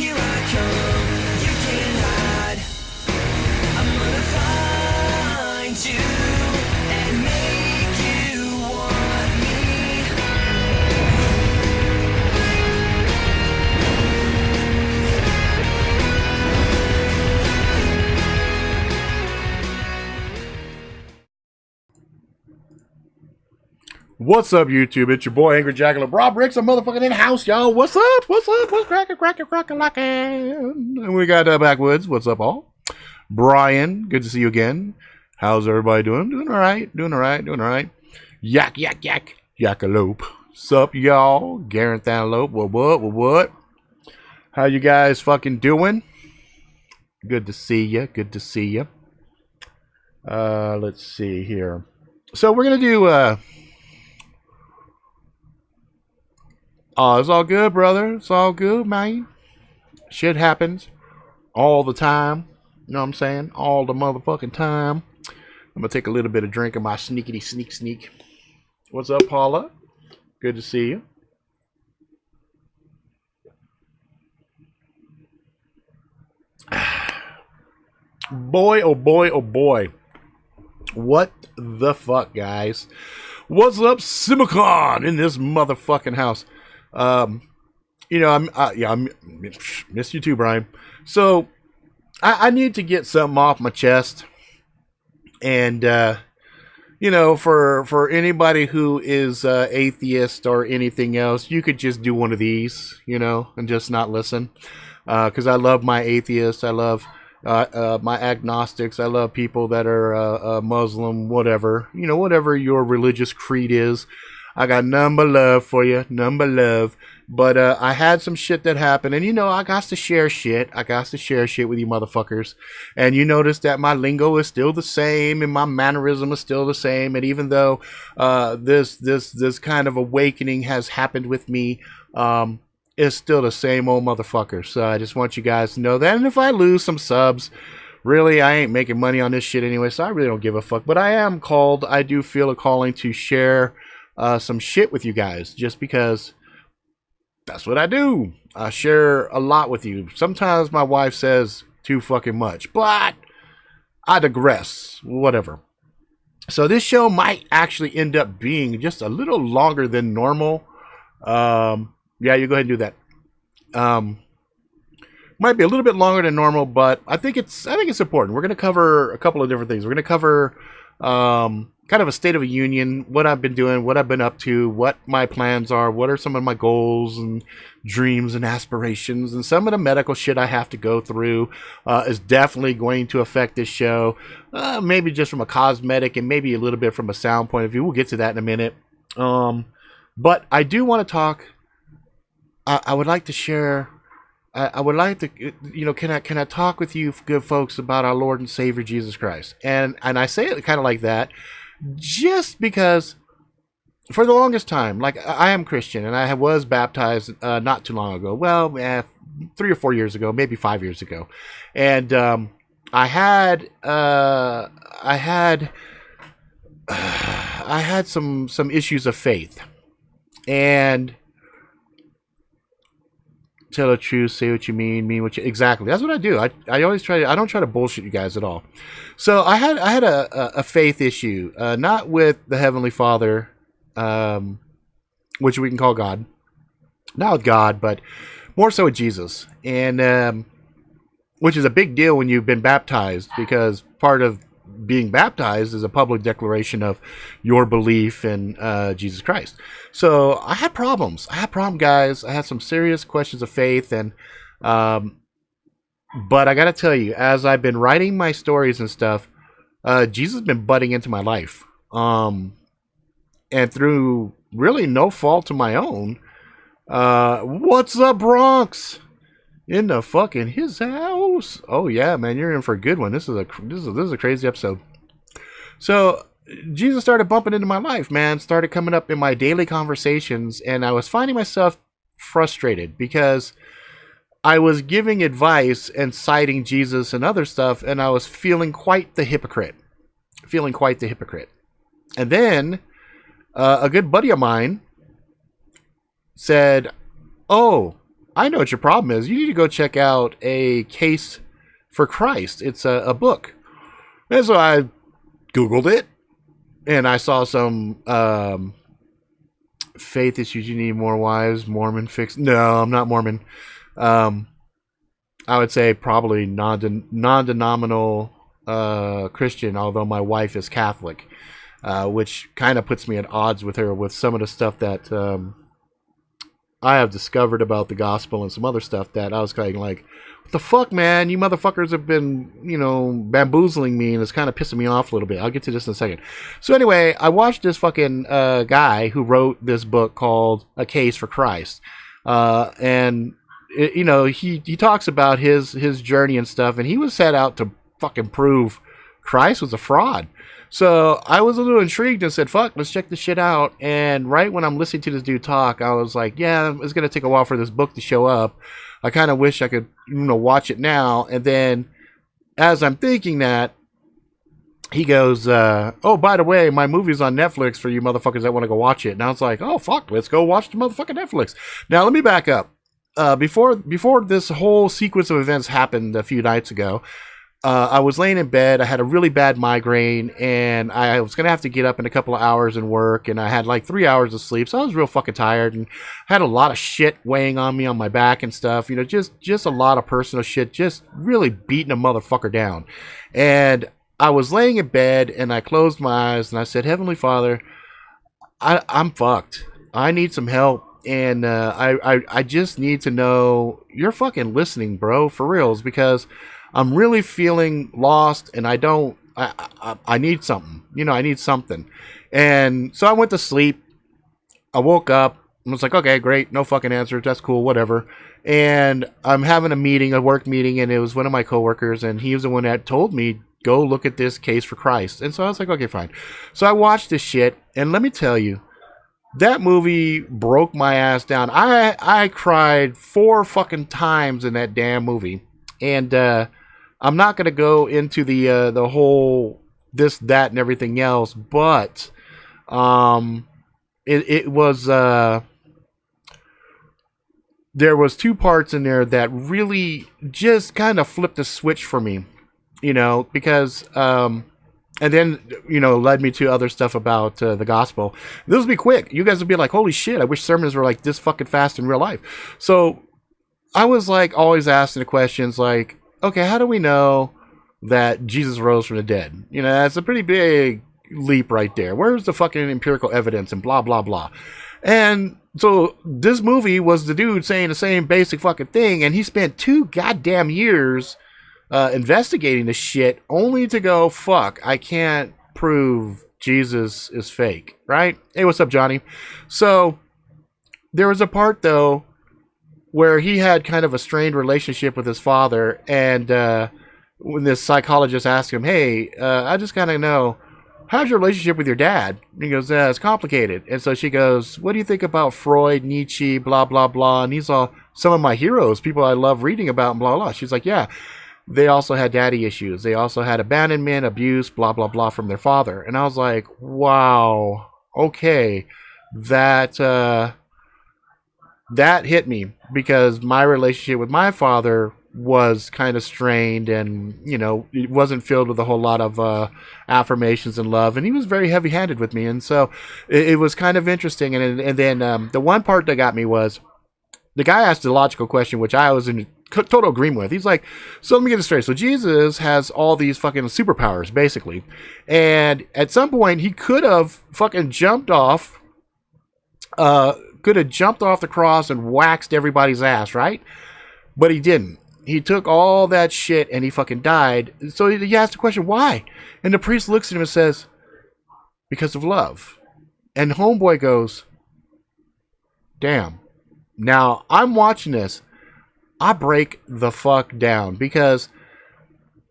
Here I come, you can't hide. I'm gonna find you and make you want me. What's up, YouTube? It's your boy, Angry Jackalope. Rob Ricks, I'm motherfucking in house, y'all. What's up? What's up? What's cracking locking? And we got Backwoods. What's up, all? Brian, good to see you again. How's everybody doing? Doing all right. Jackalope. Sup, y'all? Garrett Antelope. What? How you guys fucking doing? Good to see you. Let's see here. So we're gonna do oh, it's all good, brother. It's all good, man. Shit happens all the time. You know what I'm saying? All the motherfucking time. I'm going to take a little bit of drink of my sneakity sneak. What's up, Paula? Good to see you. Boy, oh boy. What the fuck, guys? What's up, Simicon, in this motherfucking house? I miss you too, Brian. So I need to get something off my chest, and for anybody who is atheist or anything else, you could just do one of these, and just not listen, because I love my atheists, I love my agnostics, I love people that are Muslim, whatever your religious creed is. I got number love for you, but I had some shit that happened, and I got to share shit. with you motherfuckers, and you notice that my lingo is still the same, and my mannerism is still the same, and even though this kind of awakening has happened with me, it's still the same old motherfucker. So I just want you guys to know that, and if I lose some subs, really, I ain't making money on this shit anyway, so I really don't give a fuck, but I do feel a calling to share some shit with you guys, just because that's what I do. I share a lot with you. Sometimes my wife says too fucking much, but I digress. Whatever. So this show might actually end up being just a little longer than normal. Yeah, you go ahead and do that. Might be a little bit longer than normal, but I think it's important. We're going to cover a couple of different things. We're going to cover kind of a state of a union, what I've been doing, what I've been up to, what my plans are, what are some of my goals and dreams and aspirations, and some of the medical shit I have to go through is definitely going to affect this show, maybe just from a cosmetic and maybe a little bit from a sound point of view. We'll get to that in a minute. But I do want to talk. I would like to share. I would like to, can I talk with you, good folks, about our Lord and Savior Jesus Christ? And I say it kind of like that, just because for the longest time, like, I am Christian, and I was baptized not too long ago. Well, 3 or 4 years ago, maybe 5 years ago, and I had some issues of faith, and tell the truth, say what you mean what you exactly. That's what I do. I always try to. I don't try to bullshit you guys at all. So I had a faith issue, not with the Heavenly Father, which we can call God, not with God, but more so with Jesus, and which is a big deal when you've been baptized, because part of being baptized is a public declaration of your belief in Jesus Christ. So I had problems, guys. I had some serious questions of faith, and but I gotta tell you, as I've been writing my stories and stuff, Jesus has been butting into my life, and through really no fault of my own. What's up, Bronx? In the fucking his house. Oh yeah, man, you're in for a good one. This is a crazy episode. So Jesus started bumping into my life, man. Started coming up in my daily conversations, and I was finding myself frustrated because I was giving advice and citing Jesus and other stuff, and I was feeling quite the hypocrite. And then a good buddy of mine said, "Oh, I know what your problem is. You need to go check out A Case for Christ. It's a book. And so I Googled it, and I saw some faith issues. You need more wives. Mormon fix. No, I'm not Mormon. I would say probably non-denominational Christian, although my wife is Catholic, which kind of puts me at odds with her with some of the stuff that I have discovered about the gospel and some other stuff that I was kind of like, what the fuck, man? You motherfuckers have been, bamboozling me, and it's kind of pissing me off a little bit. I'll get to this in a second. So anyway, I watched this fucking guy who wrote this book called A Case for Christ. And, he talks about his journey and stuff, and he was set out to fucking prove Christ was a fraud. So I was a little intrigued and said, fuck, let's check this shit out. And right when I'm listening to this dude talk, I was like, yeah, it's going to take a while for this book to show up. I kind of wish I could, watch it now. And then as I'm thinking that, he goes, oh, by the way, my movie's on Netflix for you motherfuckers that want to go watch it. And I was like, oh, fuck, let's go watch the motherfucking Netflix. Now, let me back up. Before this whole sequence of events happened a few nights ago, I was laying in bed. I had a really bad migraine, and I was going to have to get up in a couple of hours and work, and I had like 3 hours of sleep, so I was real fucking tired, and I had a lot of shit weighing on me on my back and stuff, just a lot of personal shit, just really beating a motherfucker down. And I was laying in bed, and I closed my eyes, and I said, Heavenly Father, I'm fucked. I need some help. And I just need to know you're fucking listening, bro, for reals, because I'm really feeling lost, and I need something. I need something. And so I went to sleep. I woke up and was like, okay, great. No fucking answer. That's cool. Whatever. And I'm having a work meeting, and it was one of my coworkers, and he was the one that told me, go look at this Case for Christ. And so I was like, okay, fine. So I watched this shit, and let me tell you, that movie broke my ass down. I cried 4 fucking times in that damn movie. And I'm not going to go into the whole this, that, and everything else, but it was there was 2 parts in there that really just kind of flipped a switch for me, because and then, led me to other stuff about the gospel. This will be quick. You guys will be like, holy shit, I wish sermons were like this fucking fast in real life. So I was like always asking the questions like, okay, how do we know that Jesus rose from the dead? That's a pretty big leap right there. Where's the fucking empirical evidence and blah, blah, blah. And so this movie was the dude saying the same basic fucking thing, and he spent 2 goddamn years investigating this shit only to go, fuck, I can't prove Jesus is fake, right? Hey, what's up, Johnny? So there was a part, though, where he had kind of a strained relationship with his father, and when this psychologist asked him, hey, I just kind of know, how's your relationship with your dad? And he goes, it's complicated. And so she goes, what do you think about Freud, Nietzsche, blah, blah, blah, and these are some of my heroes, people I love reading about, and blah, blah. She's like, yeah, they also had daddy issues. They also had abandonment, abuse, blah, blah, blah from their father. And I was like, wow, okay, that hit me, because my relationship with my father was kind of strained, and it wasn't filled with a whole lot of affirmations and love, and he was very heavy-handed with me, and so it was kind of interesting. And then the one part that got me was the guy asked a logical question, which I was in total agreement with. He's like, so let me get this straight. So Jesus has all these fucking superpowers, basically, and at some point he could have fucking jumped off the cross and waxed everybody's ass, right? But he didn't. He took all that shit and he fucking died. So he asked the question, why? And the priest looks at him and says, because of love. And homeboy goes, damn. Now, I'm watching this. I break the fuck down, because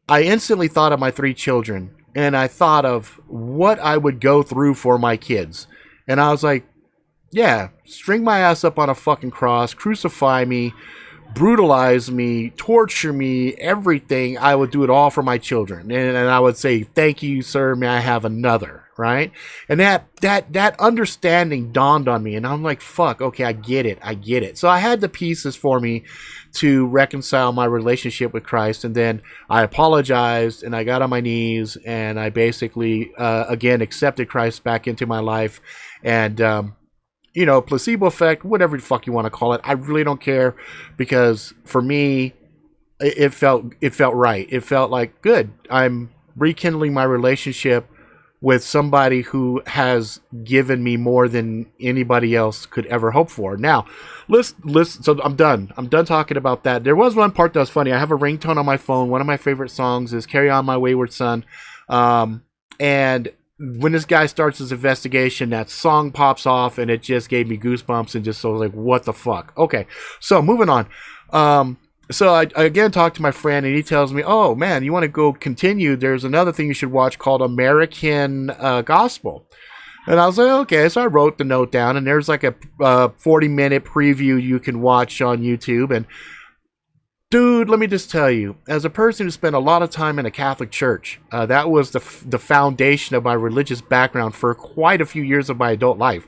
I instantly thought of my 3 children, and I thought of what I would go through for my kids. And I was like, yeah, string my ass up on a fucking cross, crucify me, brutalize me, torture me, everything. I would do it all for my children. And I would say, thank you, sir, may I have another, right? And that understanding dawned on me, and I'm like, fuck, okay, I get it. So I had the pieces for me to reconcile my relationship with Christ, and then I apologized, and I got on my knees, and I basically again accepted Christ back into my life, and placebo effect, whatever the fuck you want to call it, I really don't care, because for me, it felt right. It felt like, good, I'm rekindling my relationship with somebody who has given me more than anybody else could ever hope for. Now, listen. So I'm done talking about that. There was one part that was funny. I have a ringtone on my phone. One of my favorite songs is "Carry On My Wayward Son," and when this guy starts his investigation, that song pops off, and it just gave me goosebumps, and just so like, what the fuck? Okay, so moving on. So I again talked to my friend, and he tells me, "Oh man, you want to go continue? There's another thing you should watch called American Gospel." And I was like, okay. So I wrote the note down, and there's like a 40-minute preview you can watch on YouTube. And dude, let me just tell you, as a person who spent a lot of time in a Catholic church, that was the foundation of my religious background for quite a few years of my adult life.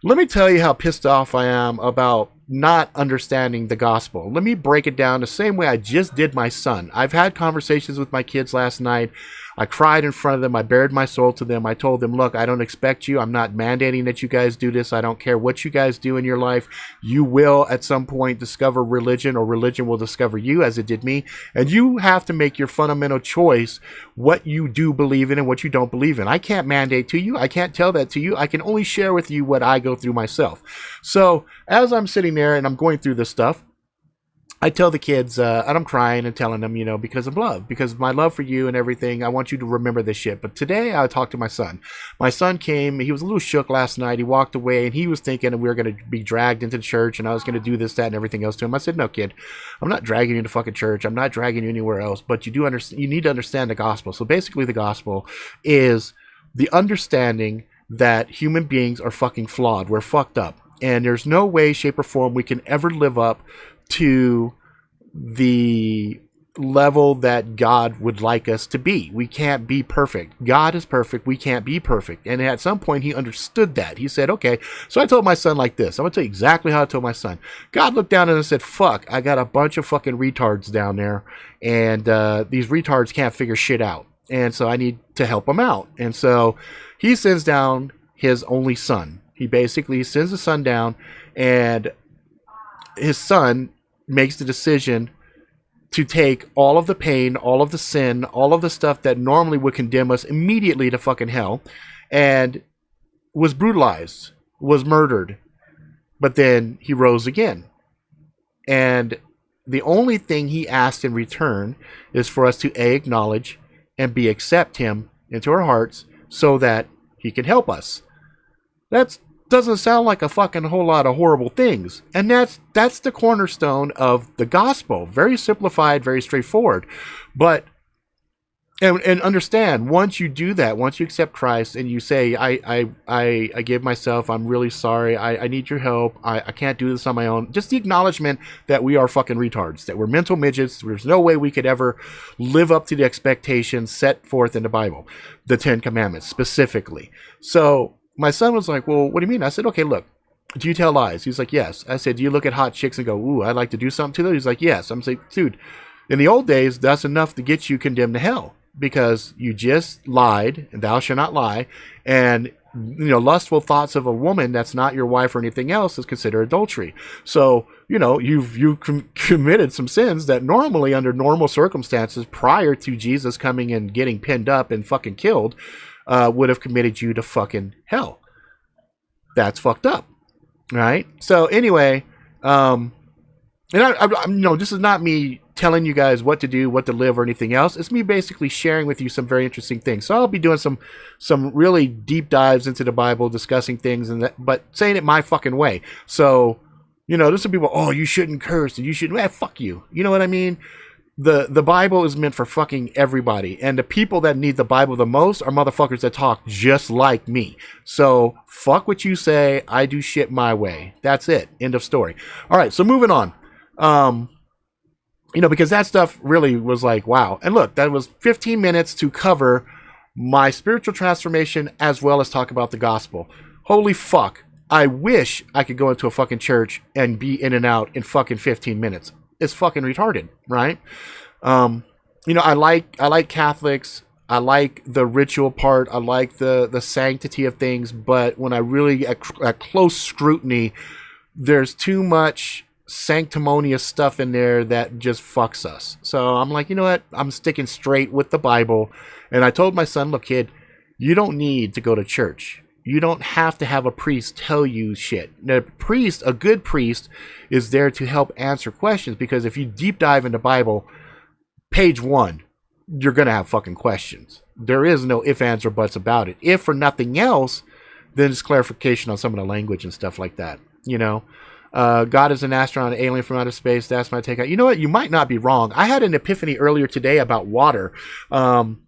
Let me tell you how pissed off I am about not understanding the gospel. Let me break it down the same way I just did my son. I've had conversations with my kids last night. I cried in front of them. I bared my soul to them. I told them, look, I don't expect you. I'm not mandating that you guys do this. I don't care what you guys do in your life. You will at some point discover religion, or religion will discover you, as it did me. And you have to make your fundamental choice what you do believe in and what you don't believe in. I can't mandate to you. I can't tell that to you. I can only share with you what I go through myself. So as I'm sitting there and I'm going through this stuff, I tell the kids, and I'm crying and telling them, because of love, because of my love for you and everything, I want you to remember this shit. But today I talked to my son. My son came, he was a little shook last night. He walked away, and he was thinking we were going to be dragged into the church, and I was going to do this, that, and everything else to him. I said, no, kid, I'm not dragging you to fucking church. I'm not dragging you anywhere else, but you need to understand the gospel. So basically the gospel is the understanding that human beings are fucking flawed. We're fucked up. And there's no way, shape, or form we can ever live up to the level that God would like us to be. We can't be perfect. God is perfect. We can't be perfect. And at some point he understood that. He said, okay. So I told my son like this. I'm going to tell you exactly how I told my son. God looked down and said, fuck, I got a bunch of fucking retards down there. And these retards can't figure shit out. And so I need to help them out. And so he sends down his only son. He basically sends the son down, and his son makes the decision to take all of the pain, all of the sin, all of the stuff that normally would condemn us immediately to fucking hell, and was brutalized, was murdered, but then he rose again. And the only thing he asked in return is for us to A, acknowledge, and B, accept him into our hearts so that he can help us. That doesn't sound like a fucking whole lot of horrible things. And that's the cornerstone of the gospel. Very simplified, very straightforward. But and understand, once you do that, once you accept Christ and you say, I give myself, I'm really sorry, I need your help, I can't do this on my own. Just the acknowledgement that we are fucking retards, that we're mental midgets. There's no way we could ever live up to the expectations set forth in the Bible, the 10 Commandments specifically. So my son was like, well, what do you mean? I said, okay, look, do you tell lies? He's like, yes. I said, do you look at hot chicks and go, ooh, I'd like to do something to them? He's like, yes. I'm saying, dude, in the old days, that's enough to get you condemned to hell, because you just lied, and thou shalt not lie. And, lustful thoughts of a woman that's not your wife or anything else is considered adultery. So, you've committed some sins that normally, under normal circumstances, prior to Jesus coming and getting pinned up and fucking killed, would have committed you to fucking hell. That's fucked up, right? So anyway, and this is not me telling you guys what to do, what to live, or anything else. It's me basically sharing with you some very interesting things. So I'll be doing some really deep dives into the Bible, discussing things, but saying it my fucking way. So, there's some people, oh, you shouldn't curse, and you shouldn't, fuck you. You know what I mean? The Bible is meant for fucking everybody, and the people that need the Bible the most are motherfuckers that talk just like me. So fuck what you say. I do shit my way. That's it. End of story. All right, so moving on. Because that stuff really was like, wow. And look, that was 15 minutes to cover my spiritual transformation as well as talk about the gospel. Holy fuck. I wish I could go into a fucking church and be in and out in fucking 15 minutes. It's fucking retarded, right? I like Catholics. I like the ritual part. I like the sanctity of things. But when I really, at close scrutiny, there's too much sanctimonious stuff in there that just fucks us. So I'm like, you know what? I'm sticking straight with the Bible. And I told my son, look, kid, you don't need to go to church. You don't have to have a priest tell you shit. A good priest, is there to help answer questions, because if you deep dive into Bible, page 1, you're going to have fucking questions. There is no if, ands, or buts about it. If for nothing else, then it's clarification on some of the language and stuff like that. God is an astronaut, an alien from outer space. That's my take on it. You know what? You might not be wrong. I had an epiphany earlier today about water,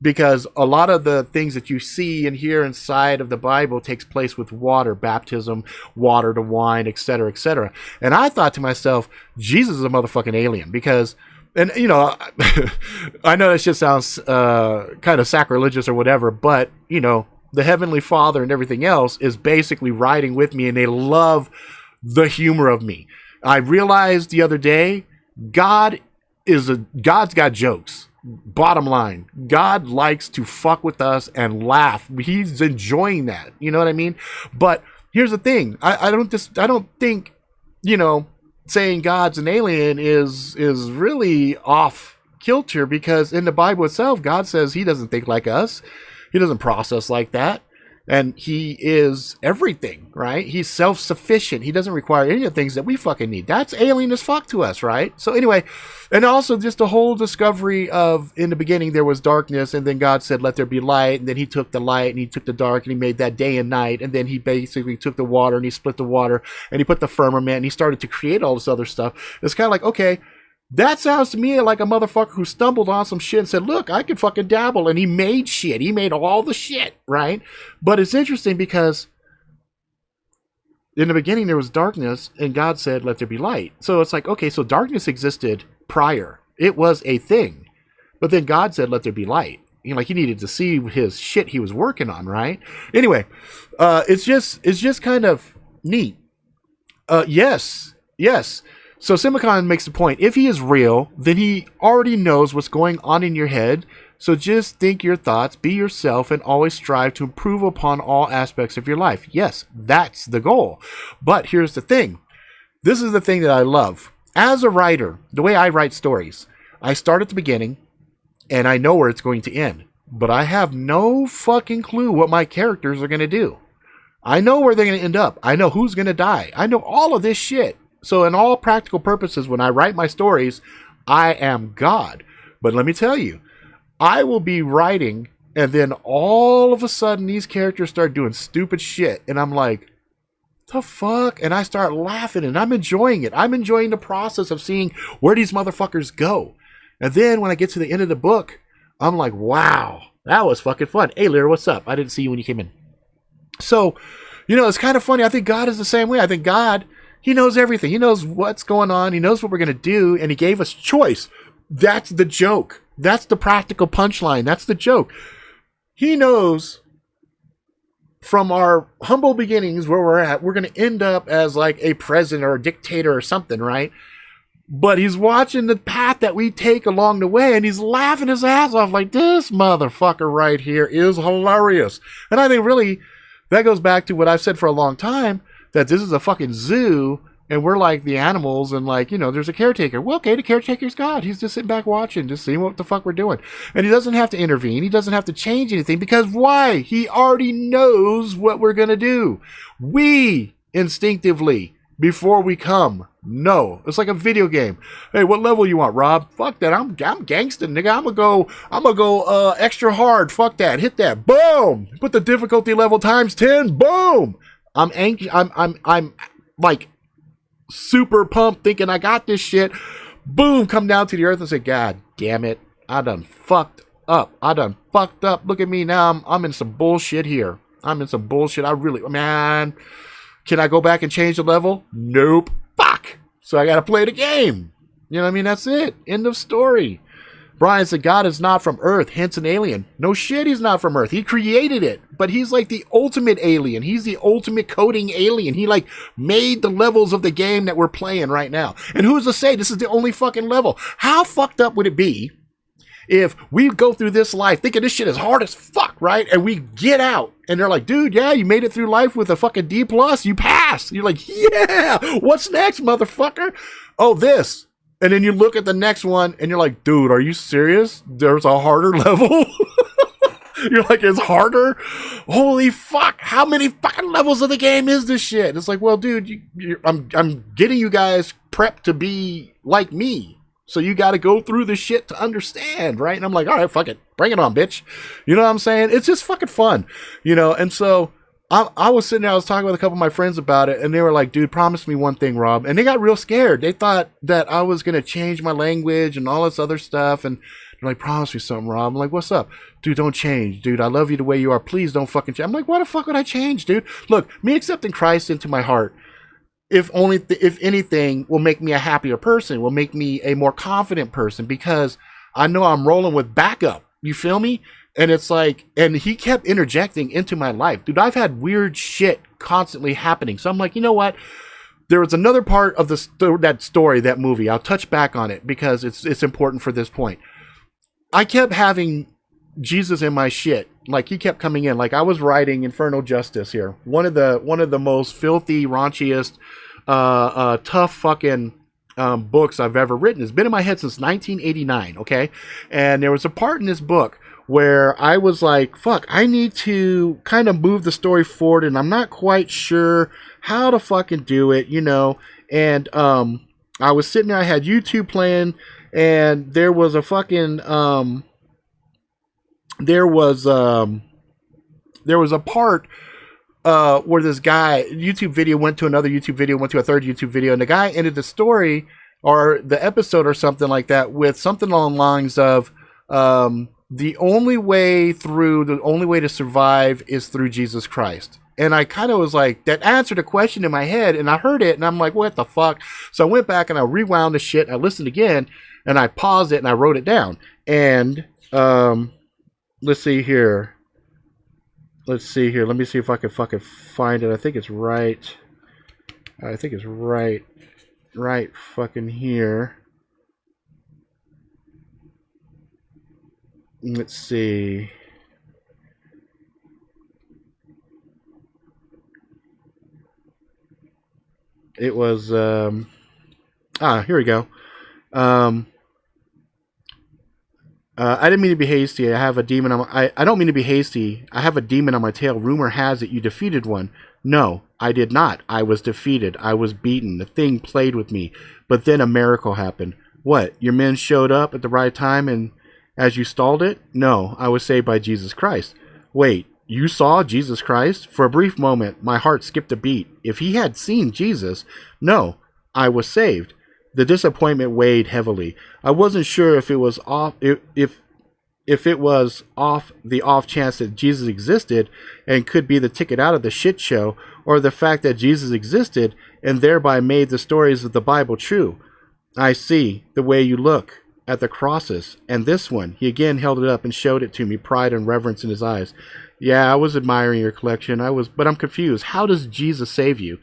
because a lot of the things that you see and hear inside of the Bible takes place with water, baptism, water to wine, etc., etc. And I thought to myself, Jesus is a motherfucking alien, because, and I know that shit sounds kind of sacrilegious or whatever, but the Heavenly Father and everything else is basically riding with me, and they love the humor of me. I realized the other day, God's got jokes. Bottom line, God likes to fuck with us and laugh. He's enjoying that. You know what I mean? But here's the thing. I don't think, saying God's an alien is really off kilter, because in the Bible itself, God says he doesn't think like us. He doesn't process like that. And he is everything, right? He's self-sufficient. He doesn't require any of the things that we fucking need. That's alien as fuck to us, right? So anyway, and also just the whole discovery of, in the beginning there was darkness, and then God said, let there be light, and then he took the light and he took the dark and he made that day and night, and then he basically took the water and he split the water and he put the firmament and he started to create all this other stuff. It's kind of like, okay, that sounds to me like a motherfucker who stumbled on some shit and said, look, I could fucking dabble. And he made shit. He made all the shit, right? But it's interesting because in the beginning there was darkness and God said, let there be light. So it's like, okay, so darkness existed prior. It was a thing. But then God said, let there be light. He needed to see his shit he was working on, right? Anyway, it's just kind of neat. Yes. So Simicon makes the point, if he is real, then he already knows what's going on in your head. So just think your thoughts, be yourself, and always strive to improve upon all aspects of your life. Yes, that's the goal. But here's the thing. This is the thing that I love. As a writer, the way I write stories, I start at the beginning, and I know where it's going to end. But I have no fucking clue what my characters are going to do. I know where they're going to end up. I know who's going to die. I know all of this shit. So in all practical purposes, when I write my stories, I am God. But let me tell you, I will be writing, and then all of a sudden these characters start doing stupid shit. And I'm like, the fuck? And I start laughing, and I'm enjoying it. I'm enjoying the process of seeing where these motherfuckers go. And then when I get to the end of the book, I'm like, wow, that was fucking fun. Hey, Lyra, what's up? I didn't see you when you came in. So, it's kind of funny. I think God is the same way. I think God, he knows everything. He knows what's going on. He knows what we're going to do. And he gave us choice. That's the joke. That's the practical punchline. That's the joke. He knows from our humble beginnings where we're at, we're going to end up as like a president or a dictator or something, right? But he's watching the path that we take along the way, and he's laughing his ass off like, this motherfucker right here is hilarious. And I think really that goes back to what I've said for a long time, that this is a fucking zoo, and we're like the animals, and there's a caretaker. Well, okay, the caretaker's God. He's just sitting back watching, just seeing what the fuck we're doing. And he doesn't have to intervene. He doesn't have to change anything, because why? He already knows what we're going to do. We instinctively, before we come, know. It's like a video game. Hey, what level you want, Rob? Fuck that. I'm gangsta, nigga. I'm gonna go extra hard. Fuck that. Hit that. Boom. Put the difficulty level times 10. Boom. I'm anxious. I'm like super pumped, thinking I got this shit. Boom, come down to the earth and say, God damn it, I done fucked up. Look at me now. I'm in some bullshit here. Man, can I go back and change the level? Nope. Fuck. So I gotta play the game. You know what I mean? That's it. End of story. Brian said, God is not from Earth, hence an alien. No shit, he's not from Earth. He created it. But he's like the ultimate alien. He's the ultimate coding alien. He like made the levels of the game that we're playing right now. And who's to say this is the only fucking level? How fucked up would it be if we go through this life thinking this shit is hard as fuck, right? And we get out and they're like, dude, yeah, you made it through life with a fucking D+. You passed. You're like, yeah, what's next, motherfucker? Oh, this. And then you look at the next one and you're like, dude, are you serious? There's a harder level? You're like, it's harder? Holy fuck. How many fucking levels of the game is this shit? It's like, well, dude, I'm getting you guys prepped to be like me. So you got to go through the shit to understand, right? And I'm like, all right, fuck it. Bring it on, bitch. You know what I'm saying? It's just fucking fun, you know? And so I was sitting there, I was talking with a couple of my friends about it, and they were like, dude, promise me one thing, Rob. And they got real scared. They thought that I was going to change my language and all this other stuff. And they're like, promise me something, Rob. I'm like, what's up? Dude, don't change. Dude, I love you the way you are. Please don't fucking change. I'm like, why the fuck would I change, dude? Look, me accepting Christ into my heart, if anything, will make me a happier person, will make me a more confident person, because I know I'm rolling with backup. You feel me? And it's like, and he kept interjecting into my life. Dude, I've had weird shit constantly happening. So I'm like, you know what? There was another part of that story, that movie. I'll touch back on it because it's important for this point. I kept having Jesus in my shit. Like, he kept coming in. Like, I was writing Infernal Justice here. One of the most filthy, raunchiest, tough fucking books I've ever written. It's been in my head since 1989, okay? And there was a part in this book where I was like, fuck, I need to kind of move the story forward, and I'm not quite sure how to fucking do it, you know? And I was sitting there, I had YouTube playing, and there was a fucking, there was a part where this guy, YouTube video went to another YouTube video, went to a third YouTube video, and the guy ended the story or the episode or something like that with something along the lines of, the only way to survive is through Jesus Christ. And I kind of was like, that answered a question in my head, and I heard it, and I'm like, what the fuck? So I went back and I rewound the shit, and I listened again, and I paused it, and I wrote it down. And let's see here. Let me see if I can fucking find it. I think it's right. Right fucking here. Let's see. It was, here we go. I didn't mean to be hasty. I have a demon on my, I don't mean to be hasty. I have a demon on my tail. Rumor has it you defeated one. No, I did not. I was defeated. I was beaten. The thing played with me. But then a miracle happened. What? Your men showed up at the right time and as you stalled it? No, I was saved by Jesus Christ. Wait, you saw Jesus Christ? For a brief moment, my heart skipped a beat. If he had seen Jesus, no, I was saved. The disappointment weighed heavily. I wasn't sure if it was off if it was off the off chance that Jesus existed and could be the ticket out of the shit show, or the fact that Jesus existed and thereby made the stories of the Bible true. I see the way you look at the crosses, and this one. He again held it up and showed it to me, pride and reverence in his eyes. Yeah, I was admiring your collection. But I'm confused. How does Jesus save you?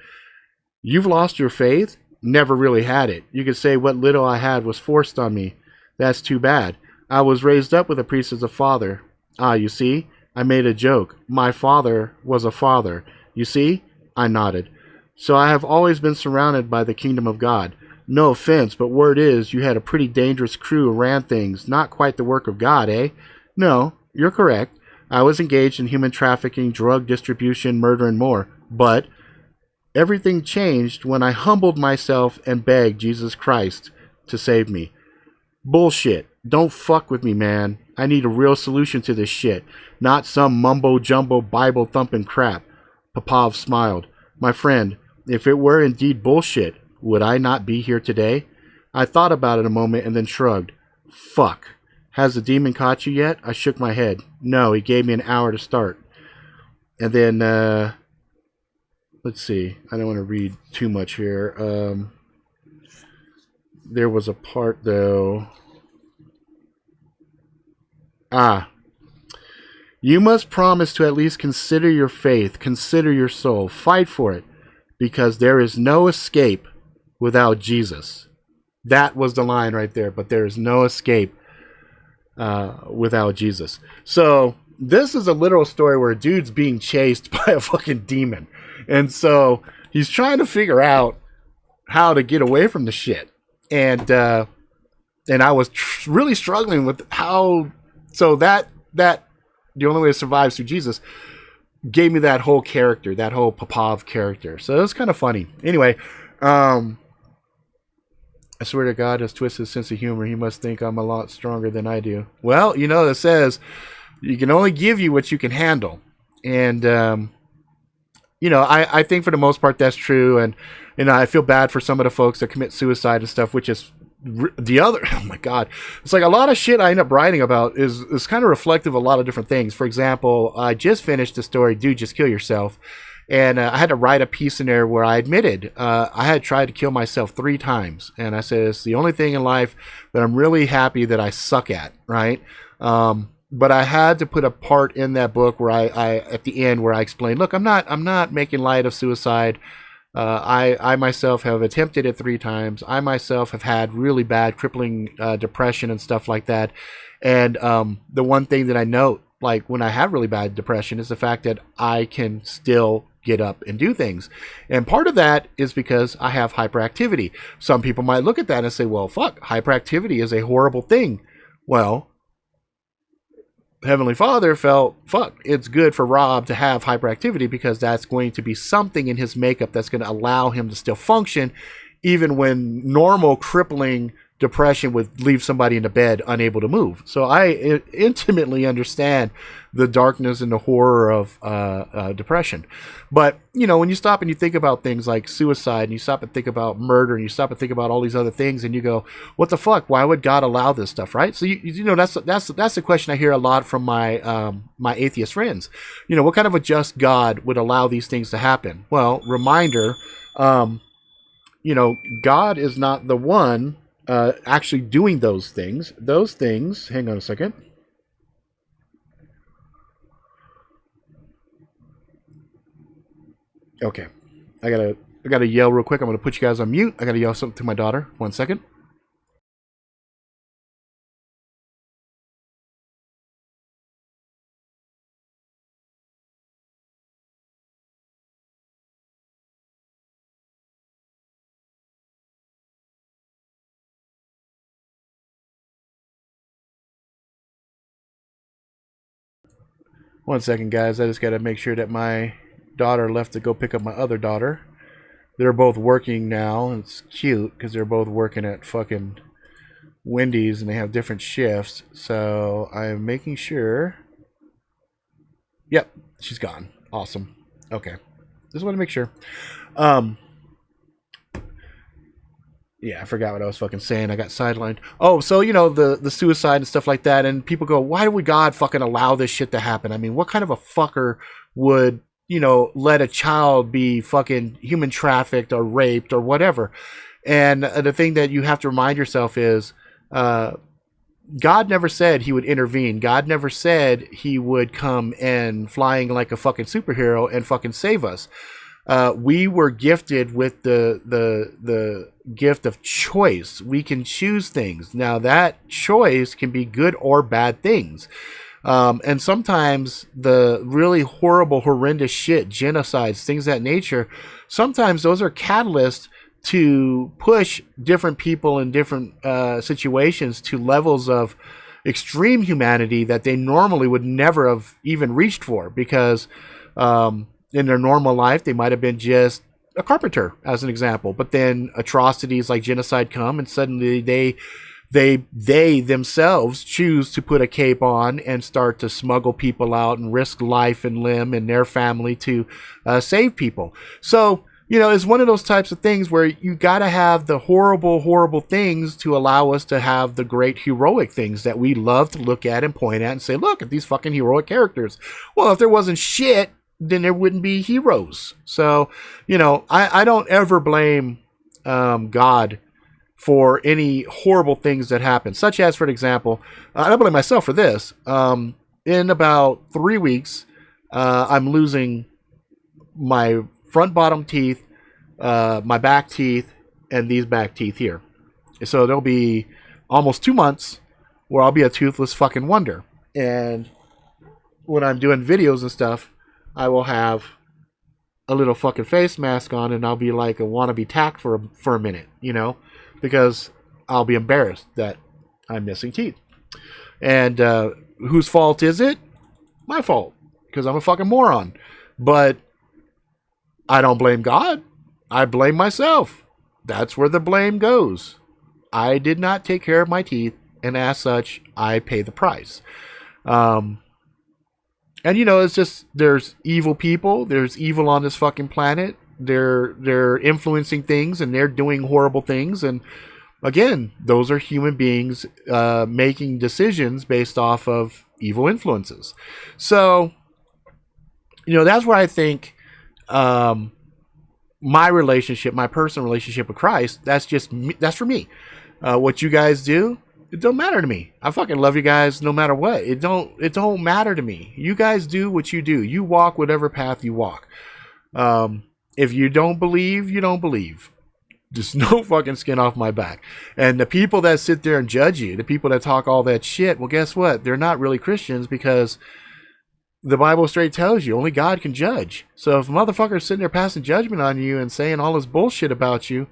You've lost your faith? Never really had it. You could say what little I had was forced on me. That's too bad. I was raised up with a priest as a father. Ah, you see? I made a joke. My father was a father. You see? I nodded. So I have always been surrounded by the kingdom of God. No offense, but word is you had a pretty dangerous crew who ran things. Not quite the work of God, eh? No, you're correct. I was engaged in human trafficking, drug distribution, murder, and more. But everything changed when I humbled myself and begged Jesus Christ to save me. Bullshit. Don't fuck with me, man. I need a real solution to this shit, not some mumbo-jumbo Bible-thumping crap. Popov smiled. My friend, if it were indeed bullshit, would I not be here today? I thought about it a moment and then shrugged. Fuck. Has the demon caught you yet? I shook my head. No, he gave me an hour to start. And then, let's see. I don't want to read too much here. There was a part, though. Ah. You must promise to at least consider your faith, consider your soul, fight for it, because there is no escape without Jesus. That was the line right there, but there is no escape without Jesus. So this is a literal story where a dude's being chased by a fucking demon. And so he's trying to figure out how to get away from the shit. And I was really struggling with how, so that the only way to survive is through Jesus gave me that whole character, that whole Popov character. So it was kind of funny. Anyway, I swear to God, has twisted sense of humor. He must think I'm a lot stronger than I do. Well, you know, it says you can only give you what you can handle. And, you know, I think for the most part that's true. And, you know, I feel bad for some of the folks that commit suicide and stuff, which is the other, oh my God, it's like a lot of shit I end up writing about is kind of reflective of a lot of different things. For example, I just finished the story, Dude, Just Kill Yourself. And I had to write a piece in there where I admitted I had tried to kill myself 3 times. And I said, it's the only thing in life that I'm really happy that I suck at, right? But I had to put a part in that book where I at the end where I explained, look, I'm not making light of suicide. I myself have attempted it 3 times. I myself have had really bad crippling depression and stuff like that. And the one thing that I note, like when I have really bad depression, is the fact that I can still get up and do things. And part of that is because I have hyperactivity. Some people might look at that and say, well, fuck, hyperactivity is a horrible thing. Well, Heavenly Father felt, fuck, it's good for Rob to have hyperactivity because that's going to be something in his makeup that's going to allow him to still function even when normal crippling depression would leave somebody in the bed unable to move. So I intimately understand the darkness and the horror of depression. But, you know, when you stop and you think about things like suicide and you stop and think about murder and you stop and think about all these other things and you go, what the fuck? Why would God allow this stuff, right? So, you know, that's the question I hear a lot from my my atheist friends. You know, what kind of a just God would allow these things to happen? Well, reminder, you know, God is not the one actually doing those things. Those things, hang on a second. Okay. I gotta yell real quick. I'm gonna put you guys on mute. I gotta yell something to my daughter. 1 second. One second, guys. I just gotta make sure that my daughter left to go pick up my other daughter. They're both working now. It's cute because they're both working at fucking Wendy's and they have different shifts. So I'm making sure. Yep, she's gone. Awesome. Okay. Just want to make sure. Yeah, I forgot what I was fucking saying. I got sidelined. Oh, so, you know, the suicide and stuff like that. And people go, why would God fucking allow this shit to happen? I mean, what kind of a fucker would, you know, let a child be fucking human trafficked or raped or whatever? And the thing that you have to remind yourself is God never said he would intervene. God never said he would come and flying like a fucking superhero and fucking save us. We were gifted with the gift of choice. We can choose things. Now that choice can be good or bad things. And sometimes the really horrible, horrendous shit, genocides, things of that nature, sometimes those are catalysts to push different people in different situations to levels of extreme humanity that they normally would never have even reached for, because in their normal life they might have been just a carpenter, as an example, but then atrocities like genocide come and suddenly they themselves choose to put a cape on and start to smuggle people out and risk life and limb and their family to save people. So, you know, it's one of those types of things where you got to have the horrible, horrible things to allow us to have the great heroic things that we love to look at and point at and say, look at these fucking heroic characters. Well, if there wasn't shit, then there wouldn't be heroes. So, you know, I don't ever blame God for any horrible things that happen, such as, for example, I don't blame myself for this. In about 3 weeks, I'm losing my front bottom teeth, my back teeth, and these back teeth here. So there'll be almost 2 months where I'll be a toothless fucking wonder. And when I'm doing videos and stuff, I will have a little fucking face mask on, and I'll be like a wannabe tack for a minute, you know, because I'll be embarrassed that I'm missing teeth. And whose fault is it? My fault, because I'm a fucking moron. But I don't blame God. I blame myself. That's where the blame goes. I did not take care of my teeth, and as such, I pay the price. And you know, it's just, there's evil people. There's evil on this fucking planet. They're influencing things, and they're doing horrible things. And again, those are human beings making decisions based off of evil influences. So, you know, that's where I think my relationship, my personal relationship with Christ, that's just me, that's for me. What you guys do, it don't matter to me. I fucking love you guys no matter what. It don't matter to me. You guys do what you do. You walk whatever path you walk. If you don't believe, you don't believe. Just no fucking skin off my back. And the people that sit there and judge you, the people that talk all that shit, well, guess what? They're not really Christians, because the Bible straight tells you only God can judge. So if a motherfucker's sitting there passing judgment on you and saying all this bullshit about you,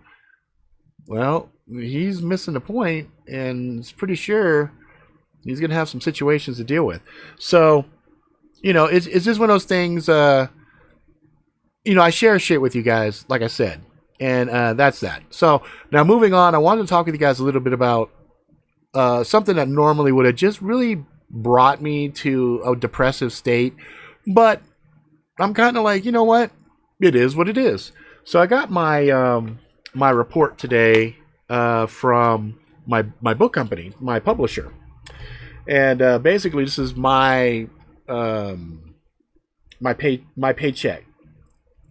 well, he's missing the point, and it's pretty sure he's going to have some situations to deal with. So, you know, it's just one of those things, you know, I share shit with you guys, like I said, and that's that. So now moving on, I wanted to talk with you guys a little bit about something that normally would have just really brought me to a depressive state, but I'm kind of like, you know what? It is what it is. So I got my my report today from my book company, my publisher, and basically this is my my paycheck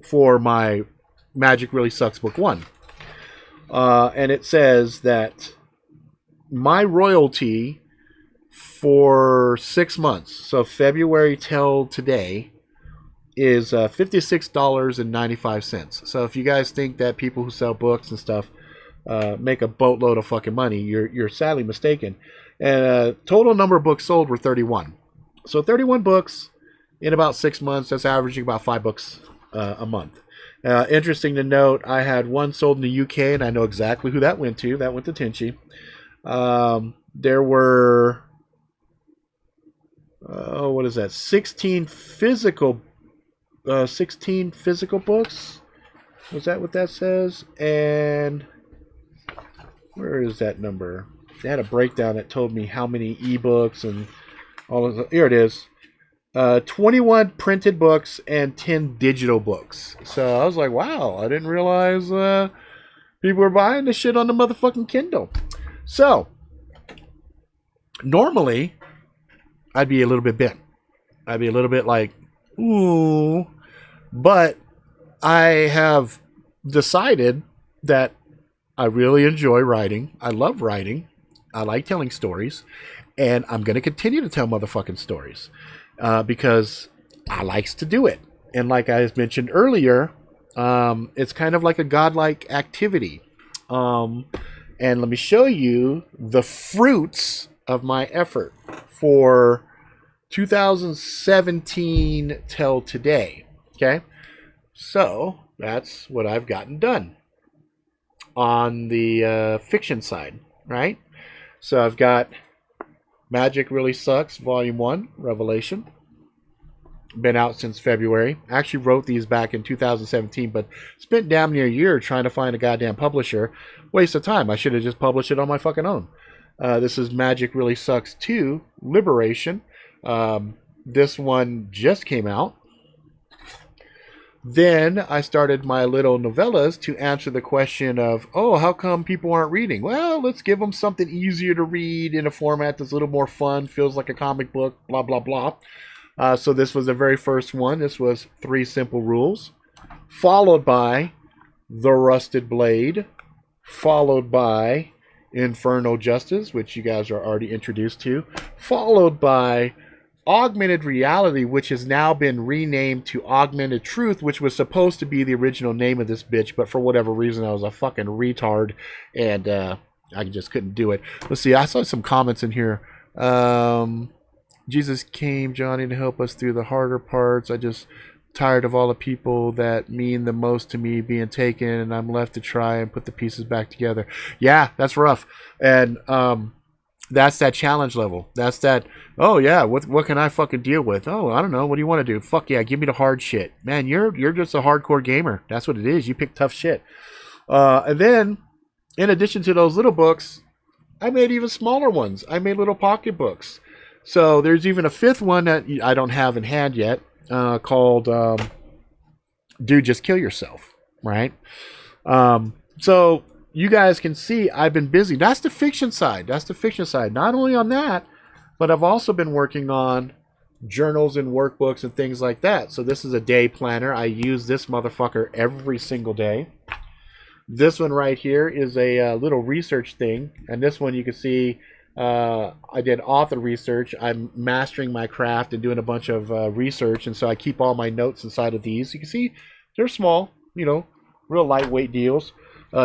for my Magic Really Sucks Book 1, and it says that my royalty for 6 months, so February till today, is $56.95. So if you guys think that people who sell books and stuff make a boatload of fucking money, you're sadly mistaken. And total number of books sold were 31. So 31 books in about 6 months. That's averaging about 5 books a month. Interesting to note, I had one sold in the UK, and I know exactly who that went to. That went to Tinchy. There were 16 physical 16 physical books. Was that what that says? And where is that number? They had a breakdown that told me how many ebooks and all of the, here it is. 21 printed books and 10 digital books. So I was like, wow, I didn't realize people were buying this shit on the motherfucking Kindle. So normally I'd be a little bit bent. I'd be a little bit like, ooh. But I have decided that I really enjoy writing. I love writing. I like telling stories. And I'm going to continue to tell motherfucking stories because I likes to do it. And like I mentioned earlier, it's kind of like a godlike activity. And let me show you the fruits of my effort for 2017 till today. Okay, so that's what I've gotten done on the fiction side, right? So I've got Magic Really Sucks Volume 1, Revelation. Been out since February. Actually wrote these back in 2017, but spent damn near a year trying to find a goddamn publisher. Waste of time. I should have just published it on my fucking own. This is Magic Really Sucks 2, Liberation. This one just came out. Then I started my little novellas to answer the question of, oh, how come people aren't reading? Well, let's give them something easier to read in a format that's a little more fun, feels like a comic book, blah, blah, blah. So this was the very first one. This was 3 Simple Rules, followed by The Rusted Blade, followed by Infernal Justice, which you guys are already introduced to, followed by Augmented Reality, which has now been renamed to Augmented Truth, which was supposed to be the original name of this bitch, but for whatever reason I was a fucking retard and I just couldn't do it. Let's see, I saw some comments in here. Jesus came, Johnny, to help us through the harder parts. I just tired of all the people that mean the most to me being taken, and I'm left to try and put the pieces back together. Yeah, that's rough. And that's that challenge level. That's that, oh yeah, what can I fucking deal with? Oh, I don't know. What do you want to do? Fuck yeah, give me the hard shit. Man, you're just a hardcore gamer. That's what it is. You pick tough shit. And then, in addition to those little books, I made even smaller ones. I made little pocket books. So there's even a fifth one that I don't have in hand yet, called Dude, Just Kill Yourself, right? So you guys can see I've been busy. That's the fiction side. That's the fiction side. Not only on that, but I've also been working on journals and workbooks and things like that. So this is a day planner. I use this motherfucker every single day. This one right here is a little research thing. And this one you can see I did author research. I'm mastering my craft and doing a bunch of research. And so I keep all my notes inside of these. You can see they're small, you know, real lightweight deals.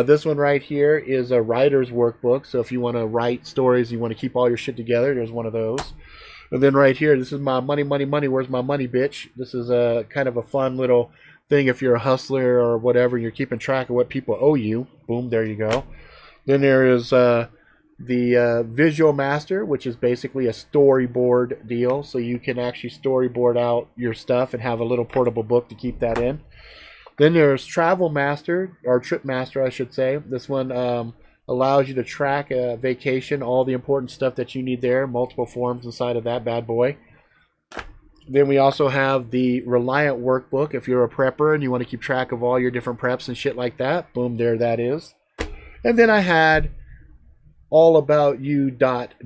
This one right here is a writer's workbook. So if you want to write stories, you want to keep all your shit together, there's one of those. And then right here, this is my money, where's my money, bitch? This is a kind of a fun little thing if you're a hustler or whatever, and you're keeping track of what people owe you. Boom, there you go. Then there is the Visual Master, which is basically a storyboard deal. So you can actually storyboard out your stuff and have a little portable book to keep that in. Then there's Travel Master, or Trip Master, I should say. This one allows you to track a vacation, all the important stuff that you need there, multiple forms inside of that bad boy. Then we also have the Reliant Workbook. If you're a prepper and you want to keep track of all your different preps and shit like that, boom, there that is. And then I had All About You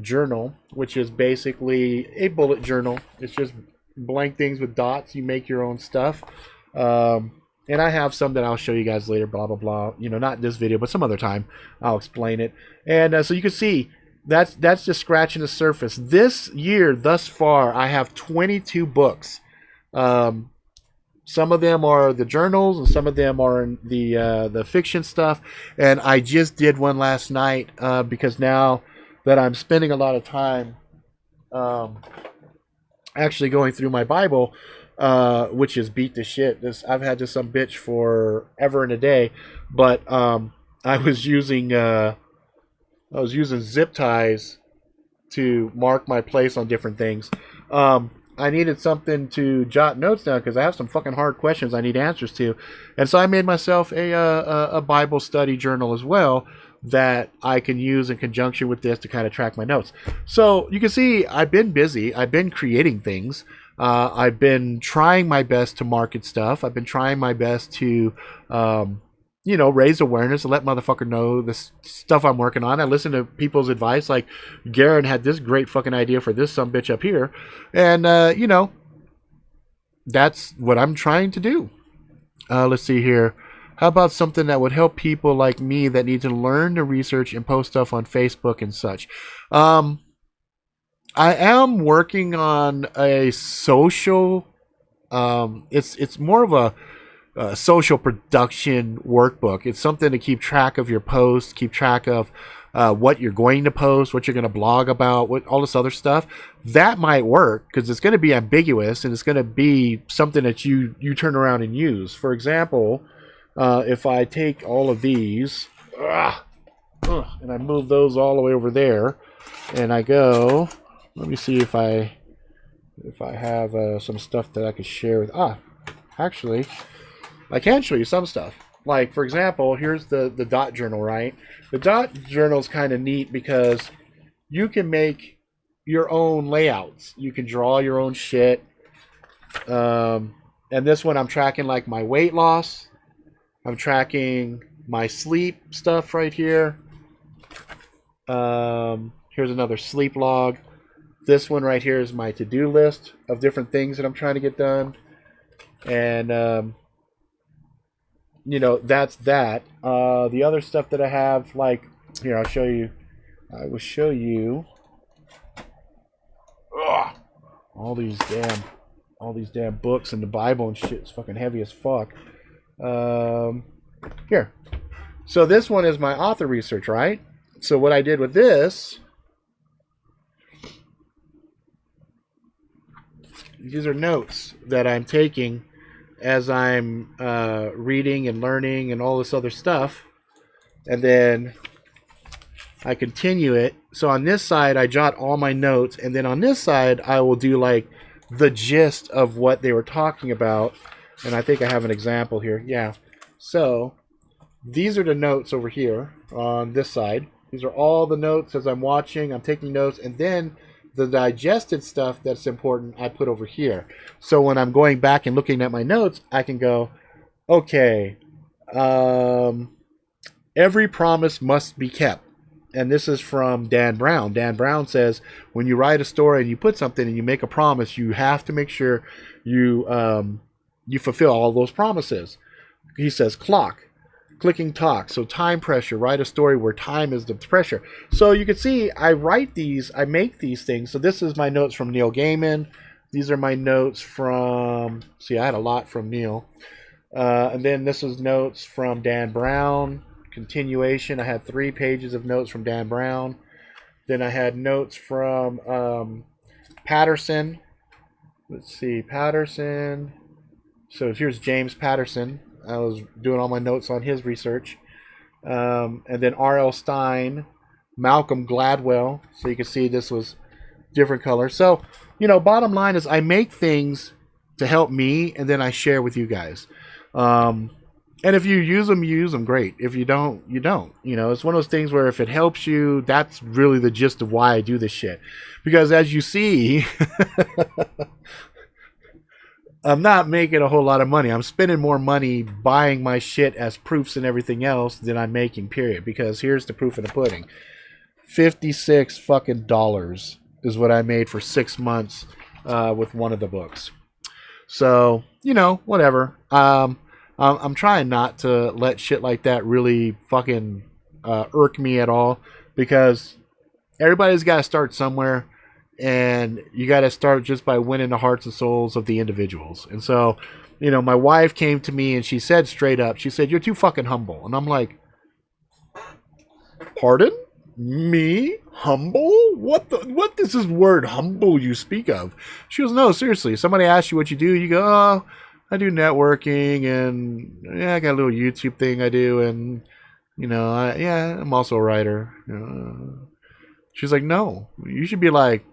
Journal, which is basically a bullet journal. It's just blank things with dots. You make your own stuff. And I have some that I'll show you guys later, blah, blah, blah. You know, not this video, but some other time I'll explain it. And so you can see that's just scratching the surface. This year, thus far, I have 22 books. Some of them are the journals, and some of them are in the fiction stuff. And I just did one last night because now that I'm spending a lot of time actually going through my Bible, which is beat to shit. I've had this some bitch for ever and a day, but I was using zip ties to mark my place on different things. I needed something to jot notes down because I have some fucking hard questions I need answers to, and so I made myself a Bible study journal as well that I can use in conjunction with this to kind of track my notes. So you can see I've been busy. I've been creating things. I've been trying my best to market stuff. I've been trying my best to, raise awareness and let motherfucker know the stuff I'm working on. I listen to people's advice. Like, Garen had this great fucking idea for this sumbitch up here. And, that's what I'm trying to do. Let's see here. How about something that would help people like me that need to learn to research and post stuff on Facebook and such? I am working on a social, it's more of a social production workbook. It's something to keep track of your posts, keep track of what you're going to post, what you're going to blog about, what all this other stuff. That might work because it's going to be ambiguous and it's going to be something that you turn around and use. For example, if I take all of these and I move those all the way over there and I go... Let me see if I have some stuff that I could share with... Actually, I can show you some stuff. Like, for example, here's the dot journal, right? The dot journal is kind of neat because you can make your own layouts. You can draw your own shit. And this one, I'm tracking, like, my weight loss. I'm tracking my sleep stuff right here. Here's another sleep log. This one right here is my to-do list of different things that I'm trying to get done. And that's that. The other stuff that I have, like, here, I'll show you. I will show you. Ugh, all these damn books and the Bible and shit. It's fucking heavy as fuck. Here. So this one is my author research, right? So what I did with this, these are notes that I'm taking as I'm reading and learning and all this other stuff. And then I continue it. So on this side, I jot all my notes. And then on this side, I will do like the gist of what they were talking about. And I think I have an example here. Yeah. So these are the notes over here on this side. These are all the notes as I'm watching. I'm taking notes. And then the digested stuff that's important, I put over here. So when I'm going back and looking at my notes, I can go, okay, every promise must be kept. And this is from Dan Brown. Dan Brown says, when you write a story and you put something and you make a promise, you have to make sure you fulfill all those promises. He says, clicking talk. So time pressure, write a story where time is the pressure. So you can see I write these, I make these things. So this is my notes from Neil Gaiman. These are my notes from, see, I had a lot from Neil. And then this is notes from Dan Brown. Continuation, I had 3 pages of notes from Dan Brown. Then I had notes from Patterson. Let's see, Patterson. So here's James Patterson. I was doing all my notes on his research. And then R.L. Stein, Malcolm Gladwell. So you can see this was different colors. So, bottom line is I make things to help me, and then I share with you guys. And if you use them, great. If you don't, you don't. It's one of those things where if it helps you, that's really the gist of why I do this shit. Because as you see, I'm not making a whole lot of money. I'm spending more money buying my shit as proofs and everything else than I'm making, period. Because here's the proof of the pudding. $56 fucking dollars is what I made for 6 months with one of the books. So, whatever. I'm trying not to let shit like that really fucking irk me at all, because everybody's got to start somewhere, and you got to start just by winning the hearts and souls of the individuals. And so, my wife came to me and she said straight up, she said, "You're too fucking humble." And I'm like, pardon? Me? Humble? What is this word humble you speak of? She goes, no, seriously. Somebody asks you what you do, you go, oh, I do networking, and yeah, I got a little YouTube thing I do, and I'm also a writer. She's like, no, you should be like,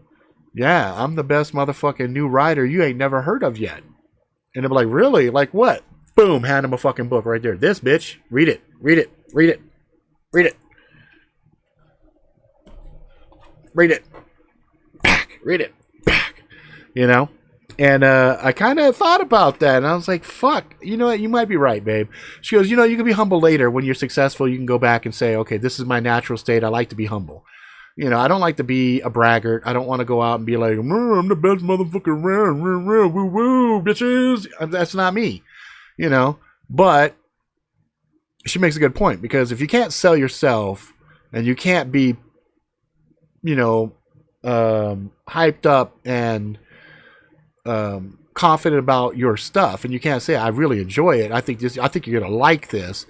yeah, I'm the best motherfucking new writer you ain't never heard of yet. And I'm like, really? Like what? Boom, hand him a fucking book right there. This bitch, read it, read it, read it, read it, read it, back, read it, back. And I kind of thought about that, and I was like, fuck, you know what? You might be right, babe. She goes, you can be humble later. When you're successful, you can go back and say, okay, this is my natural state. I like to be humble. I don't like to be a braggart. I don't want to go out and be like, I'm the best motherfucker around. Woo, woo, bitches. That's not me, But she makes a good point, because if you can't sell yourself and you can't be, hyped up and confident about your stuff, and you can't say, I really enjoy it, I think you're gonna like this,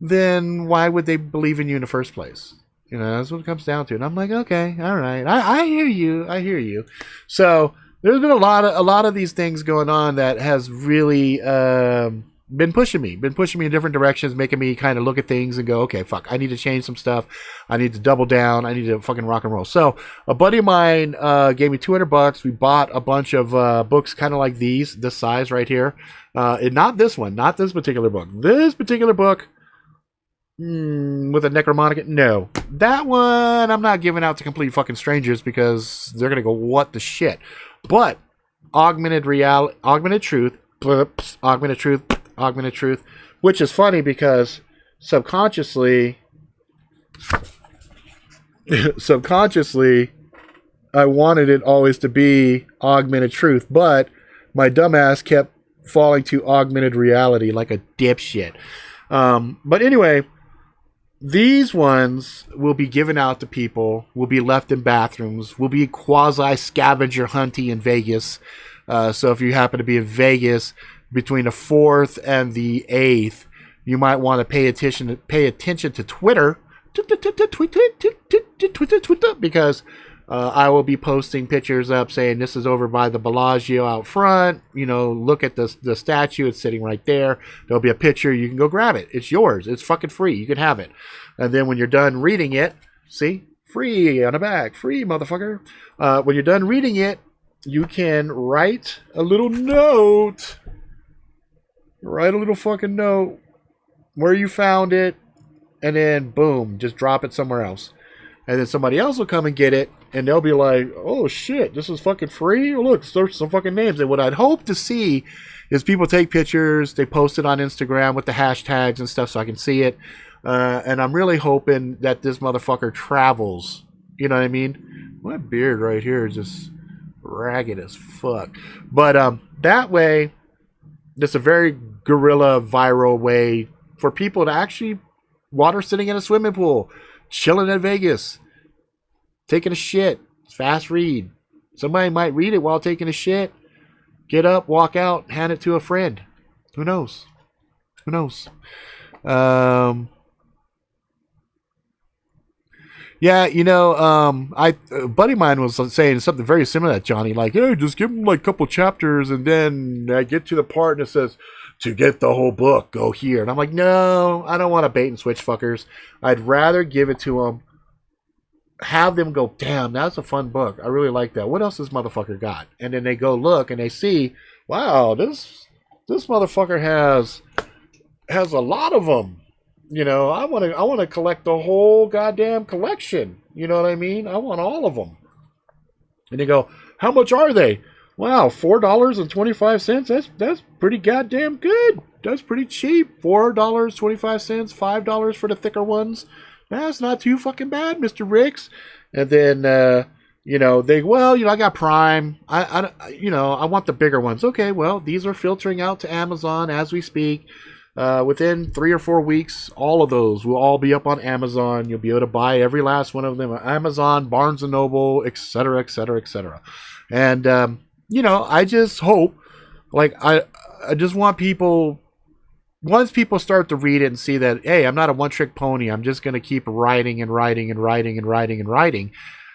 then why would they believe in you in the first place? That's what it comes down to. And I'm like, okay, all right, I hear you. So there's been a lot of these things going on that has really been pushing me in different directions, making me kind of look at things and go, okay, fuck, I need to change some stuff. I need to double down. I need to fucking rock and roll. So a buddy of mine gave me $200. We bought a bunch of books kind of like this size right here. Not this one, not this particular book. This particular book with a Necromonicon, no. That one I'm not giving out to complete fucking strangers, because they're going to go, what the shit? But Augmented Truth, which is funny because subconsciously I wanted it always to be Augmented Truth, but my dumbass kept falling to augmented reality like a dipshit. But anyway, these ones will be given out to people, will be left in bathrooms, will be quasi scavenger hunting in Vegas. So if you happen to be in Vegas between the 4th and the 8th, you might want to pay attention to Twitter, because I will be posting pictures up saying this is over by the Bellagio out front. You know, look at the statue. It's sitting right there. There'll be a picture. You can go grab it. It's yours. It's fucking free. You can have it. And then when you're done reading it, see? Free on the back. Free, motherfucker. When you're done reading it, you can write a little note. Write a little fucking note where you found it. And then, boom, just drop it somewhere else. And then somebody else will come and get it, and they'll be like, oh, shit, this is fucking free? Oh, look, there's some fucking names. And what I'd hope to see is people take pictures, they post it on Instagram with the hashtags and stuff so I can see it. And I'm really hoping that this motherfucker travels. You know what I mean? My beard right here is just ragged as fuck. But that way, it's a very guerrilla, viral way for people to actually water sitting in a swimming pool, chilling in Vegas, taking a shit, fast read. Somebody might read it while taking a shit, get up, walk out, hand it to a friend. Who knows? Who knows? Yeah, you know, a buddy of mine was saying something very similar to that, Johnny. Like, hey, just give him like a couple chapters, and then I get to the part and it says, to get the whole book, go here. And I'm like, no, I don't want to bait and switch fuckers. I'd rather give it to them, have them go, damn, that's a fun book. I really like that. What else this motherfucker got? And then they go look and they see, wow, this motherfucker has a lot of them. You know, I want to collect the whole goddamn collection. You know what I mean? I want all of them. And they go, how much are they? Wow, $4.25. That's pretty goddamn good. That's pretty cheap. $4.25, $5 for the thicker ones. That's not too fucking bad, Mr. Ricks. And then you know, I got Prime. I want the bigger ones. Okay, well, these are filtering out to Amazon as we speak. Within 3 or 4 weeks, all of those will all be up on Amazon. You'll be able to buy every last one of them on Amazon, Barnes & Noble, etc., etc., etc. And you know, I just hope, like, I just want people, once people start to read it and see that, hey, I'm not a one-trick pony, I'm just going to keep writing and writing and writing and writing and writing,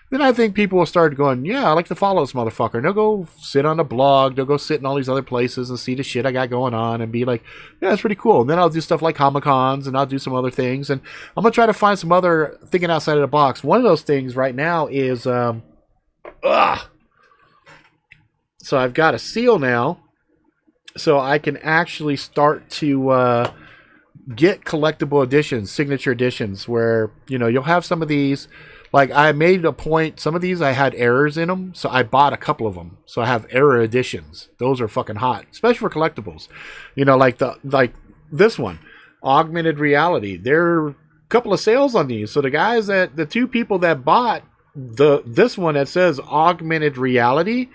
then I think people will start going, yeah, I like to follow this motherfucker. And they'll go sit on a blog, they'll go sit in all these other places and see the shit I got going on and be like, yeah, that's pretty cool. And then I'll do stuff like Comic-Cons and I'll do some other things. And I'm going to try to find some other thinking outside of the box. One of those things right now is, so I've got a seal now, so I can actually start to get collectible editions, signature editions, where, you know, you'll have some of these. Like, I made a point, some of these I had errors in them, so I bought a couple of them. So I have error editions. Those are fucking hot, especially for collectibles. You know, like this one, Augmented Reality. There are a couple of sales on these. So the two people that bought this one that says Augmented Reality,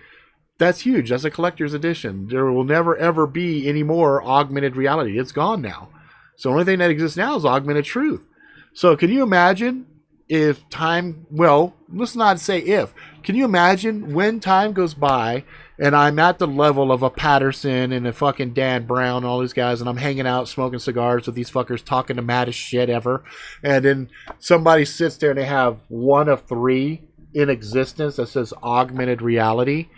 that's huge. That's a collector's edition. There will never, ever be any more Augmented Reality. It's gone now. So the only thing that exists now is Augmented Truth. So can you imagine if time, well, let's not say if. Can you imagine when time goes by and I'm at the level of a Patterson and a fucking Dan Brown and all these guys, and I'm hanging out smoking cigars with these fuckers talking the maddest shit ever, and then somebody sits there and they have one of 3 in existence that says Augmented Reality,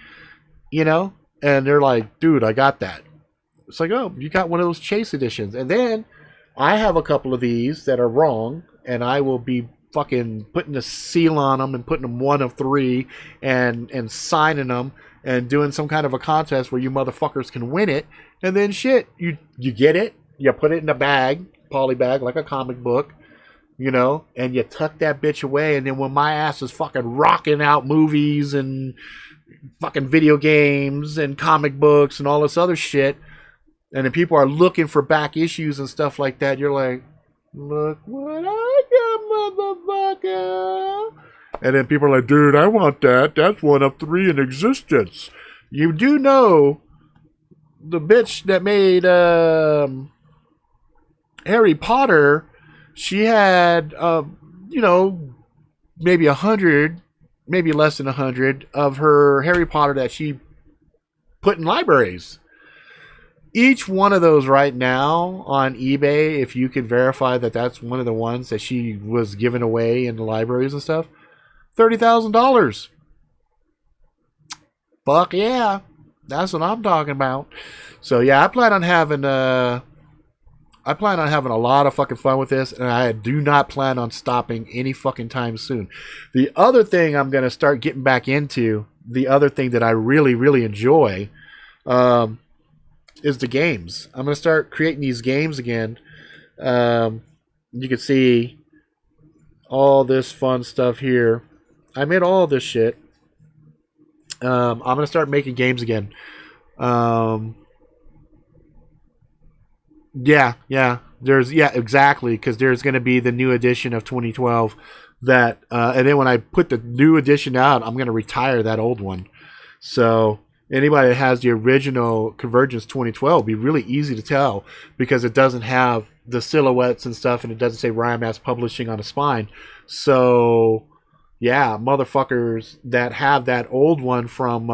you know, and they're like, dude, I got that. It's like, oh, you got one of those Chase editions. And then I have a couple of these that are wrong, and I will be fucking putting a seal on them and putting them one of 3 and signing them and doing some kind of a contest where you motherfuckers can win it. And then shit, you get it, you put it in a bag, poly bag, like a comic book, you know, and you tuck that bitch away. And then when my ass is fucking rocking out movies and fucking video games and comic books and all this other shit, and then people are looking for back issues and stuff like that, you're like, look what I got, motherfucker. And then people are like, dude, I want that. That's one of 3 in existence. You do know the bitch that made Harry Potter, she had you know, maybe 100, maybe less than 100 of her Harry Potter that she put in libraries. Each one of those right now on eBay, if you can verify that that's one of the ones that she was giving away in the libraries and stuff, $30,000. Fuck yeah, that's what I'm talking about. So yeah, I plan on having a lot of fucking fun with this, and I do not plan on stopping any fucking time soon. The other thing I'm gonna start getting back into, the other thing that I really, really enjoy, is the games. I'm gonna start creating these games again. You can see all this fun stuff here. I made all this shit. I'm gonna start making games again. Yeah, exactly, because there's gonna be the new edition of 2012 that, and then when I put the new edition out, I'm gonna retire that old one. So anybody that has the original Convergence 2012 will be really easy to tell because it doesn't have the silhouettes and stuff, and it doesn't say Ryan Mass Publishing on the spine. So yeah, motherfuckers that have that old one from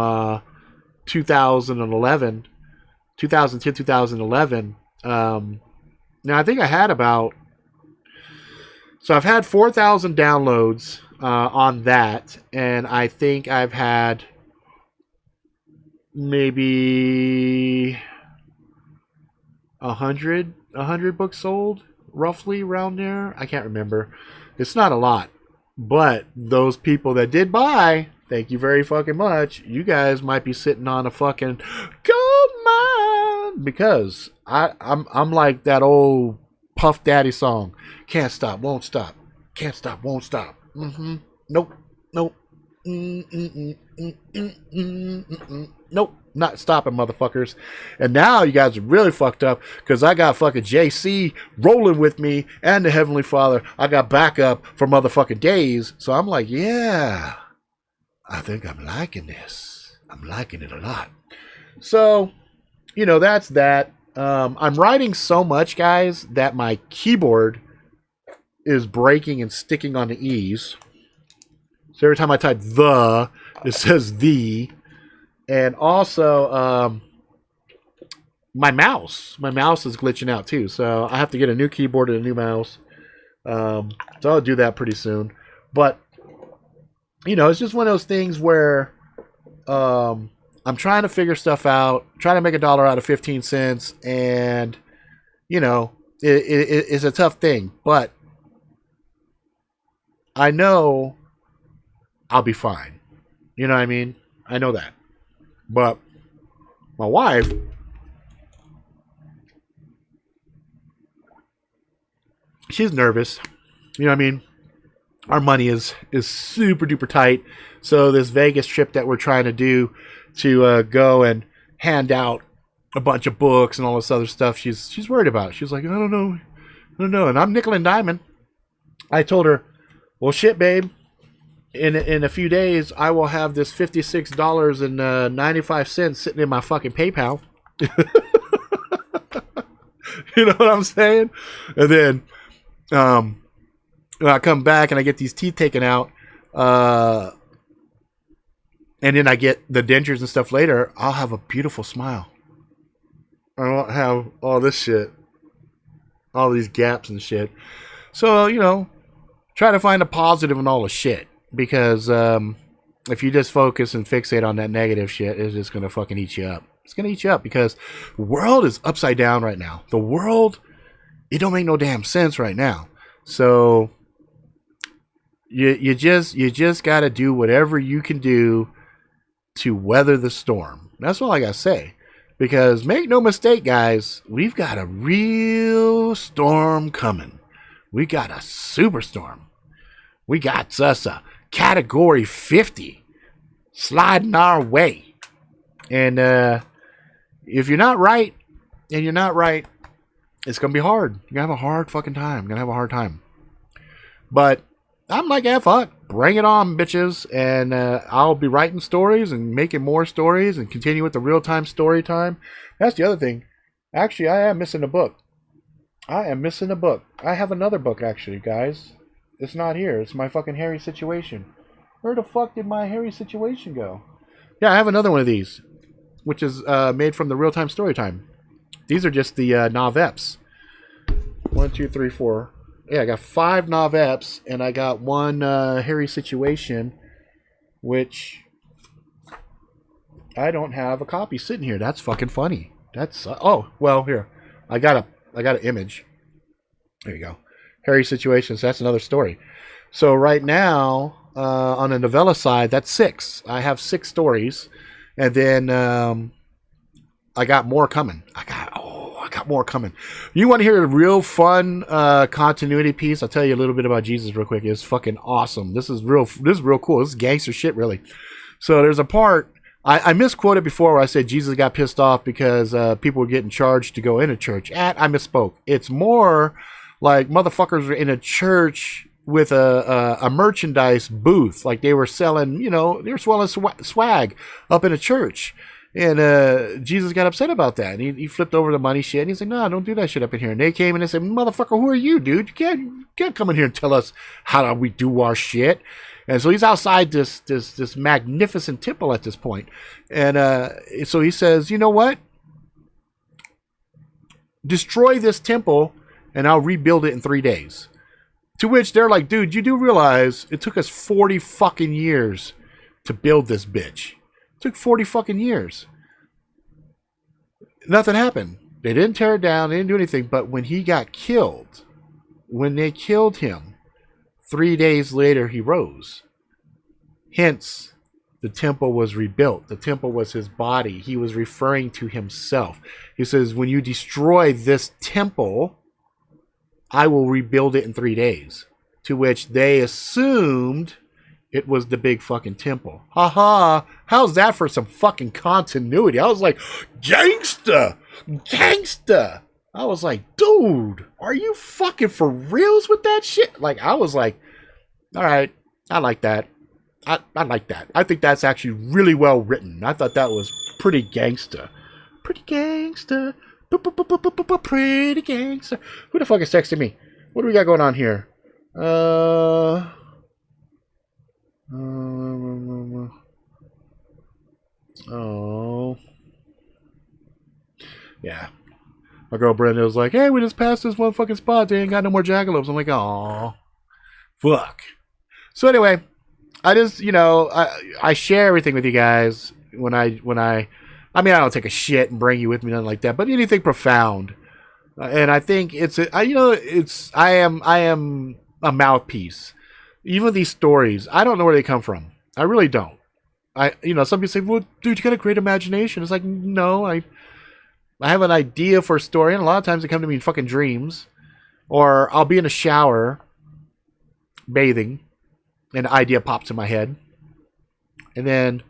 2010, 2011. Now I think I had I've had 4,000 downloads on that, and I think I've had maybe 100 books sold, roughly around there. I can't remember. It's not a lot, but those people that did buy, thank you very fucking much. You guys might be sitting on a fucking gold mine, because I'm like that old Puff Daddy song. Can't stop, won't stop. Can't stop, won't stop. Nope. Nope, not stopping, motherfuckers. And now you guys are really fucked up because I got fucking JC rolling with me and the Heavenly Father. I got backup for motherfucking days. So I'm like, yeah, I think I'm liking this. I'm liking it a lot. So, that's that. I'm writing so much, guys, that my keyboard is breaking and sticking on the E's. So every time I type the, it says the. And also, my mouse is glitching out too. So I have to get a new keyboard and a new mouse. So I'll do that pretty soon. But, it's just one of those things where I'm trying to figure stuff out, trying to make $1 out of 15 cents. And, it's a tough thing. But I know I'll be fine. You know what I mean? I know that. But my wife, she's nervous. You know what I mean? Our money is super duper tight. So this Vegas trip that we're trying to do to go and hand out a bunch of books and all this other stuff, she's worried about it. She's like, I don't know. And I'm nickel and diamond. I told her, well, shit, babe. In a few days, I will have this $56.95 sitting in my fucking PayPal. You know what I'm saying? And then when I come back and I get these teeth taken out, and then I get the dentures and stuff later, I'll have a beautiful smile. I won't have all this shit, all these gaps and shit. So, try to find a positive in all the shit. Because if you just focus and fixate on that negative shit, it's just going to fucking eat you up. It's going to eat you up because the world is upside down right now. The world, it don't make no damn sense right now. So you just got to do whatever you can do to weather the storm. That's all I got to say. Because make no mistake, guys, we've got a real storm coming. We got a super storm. We got us a Category 50 sliding our way. And if you're not right, it's going to be hard. You're going to have a hard fucking time. But I'm like, yeah, fuck. bring it on, bitches. And I'll be writing stories and making more stories and continue with the real-time story time. That's the other thing. Actually, I am missing a book. I have another book, actually, guys. It's not here. It's my fucking Harry Situation. Where the fuck did my Harry Situation go? Yeah, I have another one of these, which is made from the real-time story time. These are just the noveps. 1, 2, 3, 4. Yeah, I got 5 noveps, and I got one Harry Situation, which I don't have a copy sitting here. That's fucking funny. That's oh well, here I got an image. There you go, Harry Situations. That's another story. So right now, on the novella side, that's 6. I have 6 stories, and then I got more coming. I got more coming. You want to hear a real fun continuity piece? I'll tell you a little bit about Jesus real quick. It's fucking awesome. This is real cool. This is gangster shit, really. So there's a part I misquoted before where I said Jesus got pissed off because people were getting charged to go into church. And I misspoke. It's more like motherfuckers were in a church with a merchandise booth, like they were selling, they were selling swag up in a church. And Jesus got upset about that, and he flipped over the money shit, and he's like, "No, don't do that shit up in here." And they came and they said, "Motherfucker, who are you, dude? You can't come in here and tell us how we do our shit." And so he's outside this magnificent temple at this point, and so he says, "You know what? Destroy this temple, and I'll rebuild it in 3 days." To which they're like, "Dude, you do realize it took us 40 fucking years to build this bitch? It took 40 fucking years. Nothing happened. They didn't tear it down. They didn't do anything. But when he got killed, when they killed him, 3 days later he rose. Hence, the temple was rebuilt. The temple was his body. He was referring to himself. He says, when you destroy this temple, I will rebuild it in 3 days." To which they assumed it was the big fucking temple. Haha, how's that for some fucking continuity? I was like, gangsta! I was like, dude, are you fucking for reals with that shit? Like, I was like, all right, I like that. I like that. I think that's actually really well written. I thought that was pretty gangsta. Pretty gangsta. Pretty gangster. Who the fuck is texting me? What do we got going on here? Oh. Yeah. My girl Brenda was like, "Hey, we just passed this one fucking spot. They ain't got no more jackalopes." I'm like, "Aw. Fuck." So anyway, I just, I share everything with you guys when I don't take a shit and bring you with me, nothing like that, but anything profound. And I think I am a mouthpiece. Even these stories, I don't know where they come from. I really don't. Some people say, "Well, dude, you got a great imagination." It's like, no, I have an idea for a story, and a lot of times they come to me in fucking dreams. Or I'll be in a shower, bathing, and an idea pops in my head. And then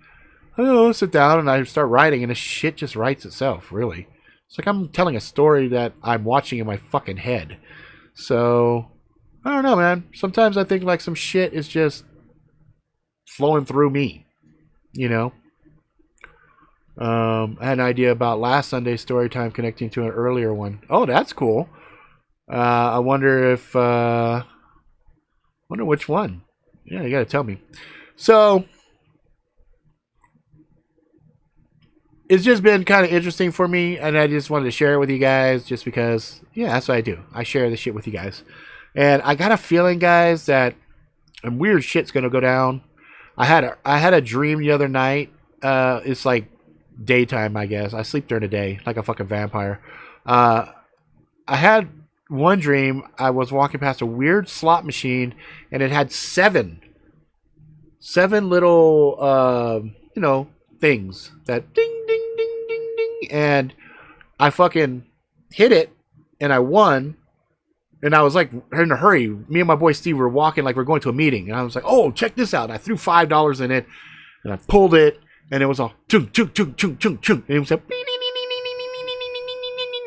I'll sit down and I start writing, and the shit just writes itself, really. It's like I'm telling a story that I'm watching in my fucking head. So, I don't know, man. Sometimes I think like some shit is just flowing through me, I had an idea about last Sunday's story time connecting to an earlier one. Oh, that's cool. I wonder which one. Yeah, you gotta tell me. So, it's just been kind of interesting for me, and I just wanted to share it with you guys just because, that's what I do. I share this shit with you guys. And I got a feeling, guys, that weird shit's gonna go down. I had a dream the other night. It's like daytime, I guess. I sleep during the day like a fucking vampire. I had one dream. I was walking past a weird slot machine, and it had seven little things that ding ding ding ding ding, and I fucking hit it, and I won. And I was like in a hurry. Me and my boy Steve were walking like we're going to a meeting, and I was like, "Oh, check this out!" And I threw $5 in it, and I pulled it, and it was all chung chung chung chung chung chung, and it was like,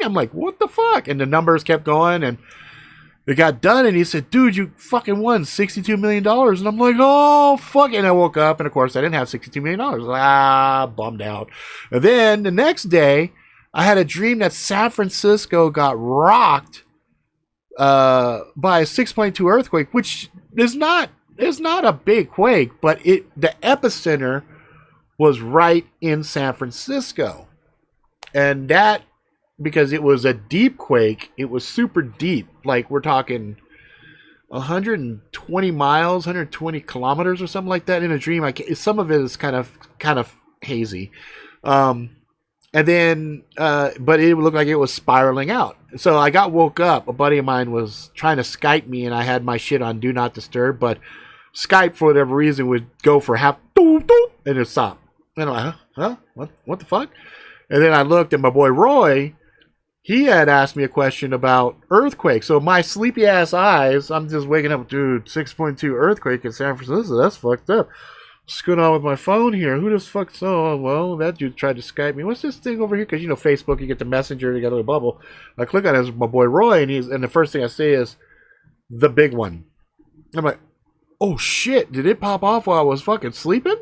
I'm like, "What the fuck?" And the numbers kept going, and it got done, and he said, dude, you fucking won $62 million. And I'm like, oh, fuck. And I woke up, and of course, I didn't have $62 million. Bummed out. And then the next day, I had a dream that San Francisco got rocked by a 6.2 earthquake, which is not a big quake, but the epicenter was right in San Francisco. And that, because it was a deep quake, it was super deep. Like, we're talking 120 miles, 120 kilometers or something like that in a dream. Some of it is kind of hazy. And then, but it looked like it was spiraling out. So I woke up. A buddy of mine was trying to Skype me, and I had my shit on Do Not Disturb, but Skype, for whatever reason, would go for half, and it'd stop. And I'm like, huh? What the fuck? And then I looked, and my boy Roy, he had asked me a question about earthquakes. So my sleepy ass eyes, I'm just waking up, dude, 6.2 earthquake in San Francisco. That's fucked up. What's going on with my phone here? Who the fuck? So, well, that dude tried to Skype me. What's this thing over here? Because, Facebook, you get the messenger, you got a little bubble. I click on it, it's my boy Roy, and the first thing I see is the big one. I'm like, oh shit, did it pop off while I was fucking sleeping?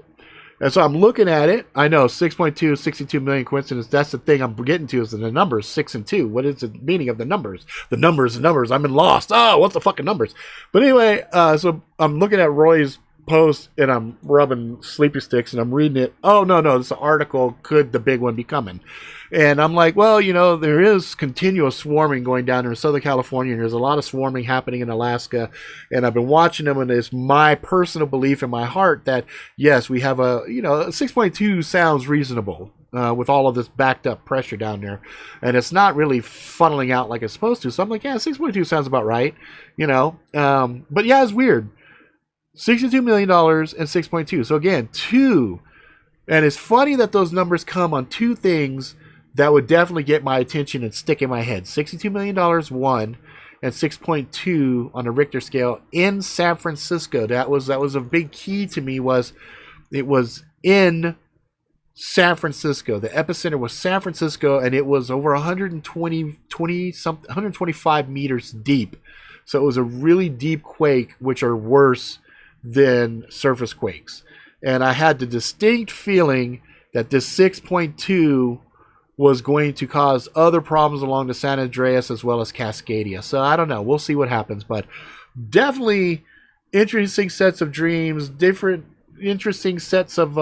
And so I'm looking at it. I know 6.2, 62 million coincidence. That's the thing I'm getting to, is the numbers 6 and 2. What is the meaning of the numbers? The numbers. I'm in lost. Oh, what's the fucking numbers? But anyway, so I'm looking at Roy's post, and I'm rubbing sleepy sticks, and I'm reading it. Oh, no, this article, could the big one be coming? And I'm like, well, there is continuous swarming going down in Southern California, and there's a lot of swarming happening in Alaska, and I've been watching them, and it's my personal belief in my heart that, yes, we have a 6.2 sounds reasonable with all of this backed up pressure down there, and it's not really funneling out like it's supposed to. So I'm like, yeah, 6.2 sounds about right, but yeah, it's weird. $62 million and 6.2. So again, 2. And it's funny that those numbers come on 2 things that would definitely get my attention and stick in my head. $62 million, 1, and 6.2 on a Richter scale in San Francisco. That was a big key to me, was it was in San Francisco. The epicenter was San Francisco, and it was over 125 meters deep. So it was a really deep quake, which are worse than surface quakes. And I had the distinct feeling that this 6.2 was going to cause other problems along the San Andreas as well as Cascadia. So I don't know. We'll see what happens. But definitely interesting sets of dreams, different interesting sets of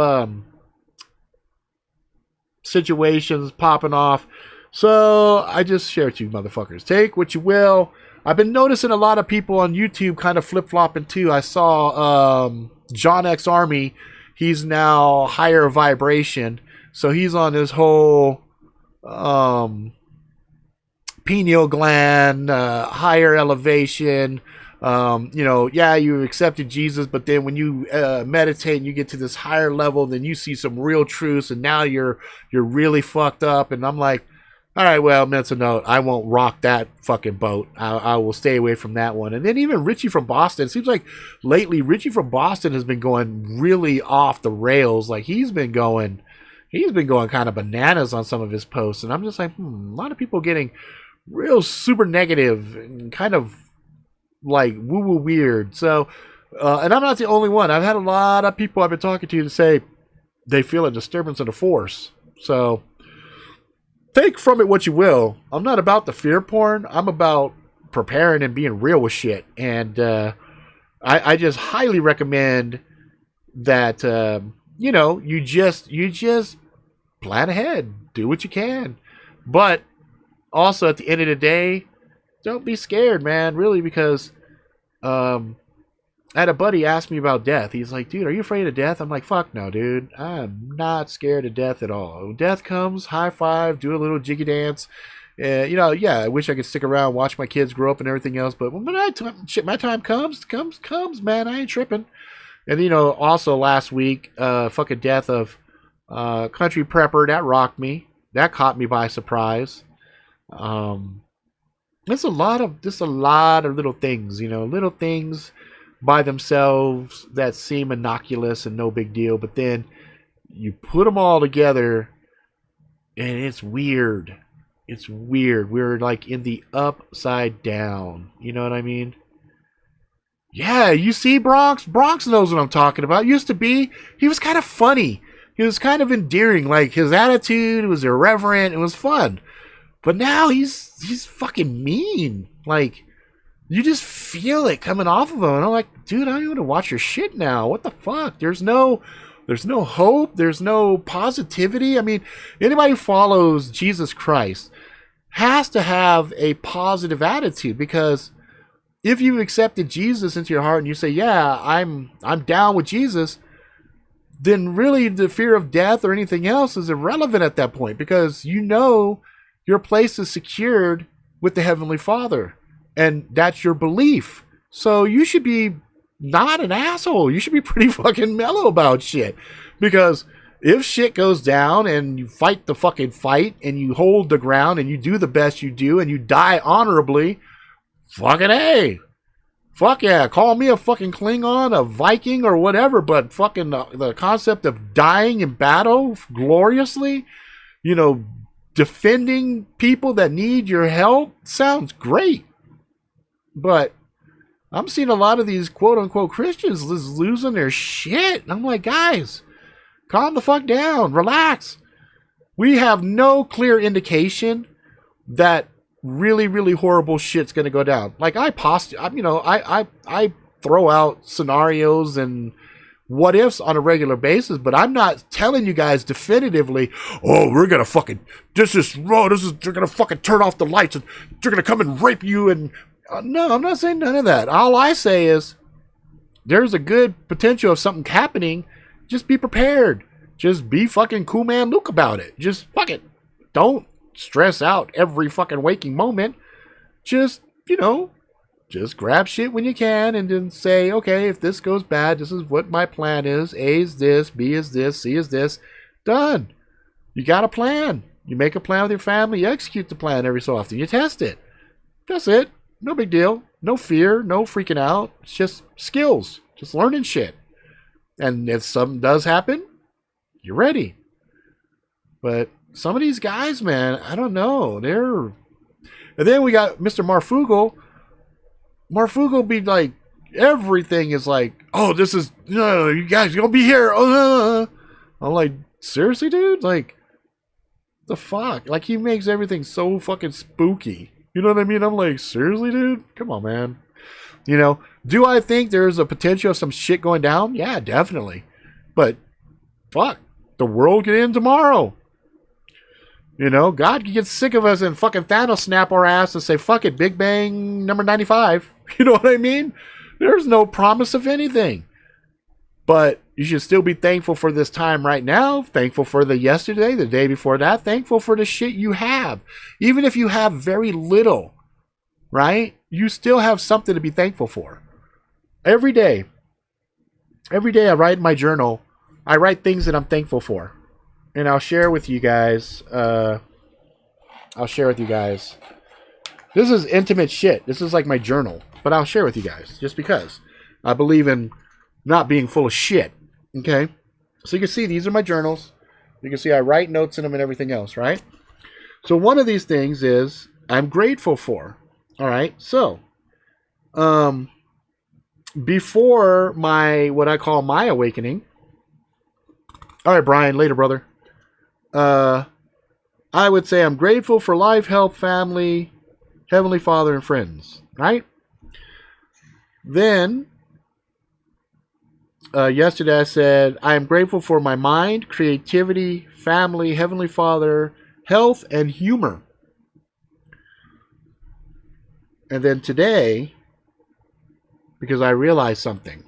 situations popping off. So I just share it, you motherfuckers. Take what you will. I've been noticing a lot of people on YouTube kind of flip-flopping too. I saw John X Army. He's now higher vibration. So he's on his whole pineal gland, higher elevation. You accepted Jesus, but then when you meditate and you get to this higher level, then you see some real truths, and now you're really fucked up. And I'm like, all right, well, mental note, I won't rock that fucking boat. I will stay away from that one. And then even Richie from Boston, it seems like lately Richie from Boston has been going really off the rails. Like he's been going kind of bananas on some of his posts. And I'm just like, a lot of people getting real super negative and kind of like woo-woo weird. So, and I'm not the only one. I've had a lot of people I've been talking to say they feel a disturbance in the force. So take from it what you will. I'm not about the fear porn. I'm about preparing and being real with shit. And I just highly recommend that you just plan ahead, do what you can, but also at the end of the day, don't be scared, man. Really, because I had a buddy ask me about death. He's like, dude, are you afraid of death? I'm like, fuck no, dude. I'm not scared of death at all. When death comes, high five, do a little jiggy dance. I wish I could stick around, watch my kids grow up and everything else. But when my time comes, man, I ain't tripping. And, also last week, fucking death of country prepper, that rocked me. That caught me by surprise. There's a lot of little things, little things by themselves that seem innocuous and no big deal, but then you put them all together and it's weird. It's weird. We're like in the upside down. You know what I mean? Yeah, you see Bronx? Bronx knows what I'm talking about. Used to be, he was kind of funny. He was kind of endearing. Like, his attitude was irreverent. It was fun. But now he's fucking mean. Like, you just feel it coming off of him. And I'm like, dude, I don't even want to watch your shit now. What the fuck? There's no hope. There's no positivity. I mean, anybody who follows Jesus Christ has to have a positive attitude, because if you've accepted Jesus into your heart and you say, yeah, I'm down with Jesus, then really the fear of death or anything else is irrelevant at that point, because you know your place is secured with the Heavenly Father, and that's your belief. So you should be not an asshole. You should be pretty fucking mellow about shit, because if shit goes down and you fight the fucking fight and you hold the ground and you do the best you do and you die honorably, fucking A. Fuck yeah. Call me a fucking Klingon, a Viking, or whatever, but fucking the concept of dying in battle gloriously, you know, defending people that need your help sounds great. But I'm seeing a lot of these quote-unquote Christians losing their shit. And I'm like, guys, calm the fuck down. Relax. We have no clear indication that really, really horrible shit's going to go down. Like, I throw out scenarios and what ifs on a regular basis, but I'm not telling you guys definitively, oh, we're going to fucking, they're going to fucking turn off the lights and they're going to come and rape you. And no, I'm not saying none of that. All I say is there's a good potential of something happening. Just be prepared. Just be fucking cool man Luke about it. Just fuck it. Don't stress out every fucking waking moment. Just, just grab shit when you can and then say, okay, if this goes bad, this is what my plan is. A is this, B is this, C is this. Done. You got a plan. You make a plan with your family. You execute the plan every so often. You test it. That's it. No big deal. No fear. No freaking out. It's just skills. Just learning shit. And if something does happen, you're ready. But some of these guys, man, I don't know. And then we got Mr. Marfugal. Marfugal be like, everything is like, oh, this is, you guys gonna be here. I'm like, seriously, dude? Like, the fuck? Like, he makes everything so fucking spooky. You know what I mean? I'm like, seriously, dude? Come on, man. Do I think there's a potential of some shit going down? Yeah, definitely. But, fuck. The world could end tomorrow. God could get sick of us and fucking Thanos snap our ass and say, fuck it, Big Bang number 95. You know what I mean? There's no promise of anything. But you should still be thankful for this time right now. Thankful for the yesterday, the day before that. Thankful for the shit you have. Even if you have very little, right? You still have something to be thankful for. Every day I write in my journal, I write things that I'm thankful for. And I'll share with you guys. This is intimate shit. This is like my journal. But I'll share with you guys. Just because. I believe in not being full of shit. Okay? So you can see these are my journals. You can see I write notes in them and everything else, right? So one of these things is I'm grateful for. Alright? So, before what I call my awakening. Alright, Brian. Later, brother. I would say I'm grateful for life, health, family, Heavenly Father, and friends, right? Then, yesterday I said, I am grateful for my mind, creativity, family, Heavenly Father, health, and humor. And then today, because I realized something.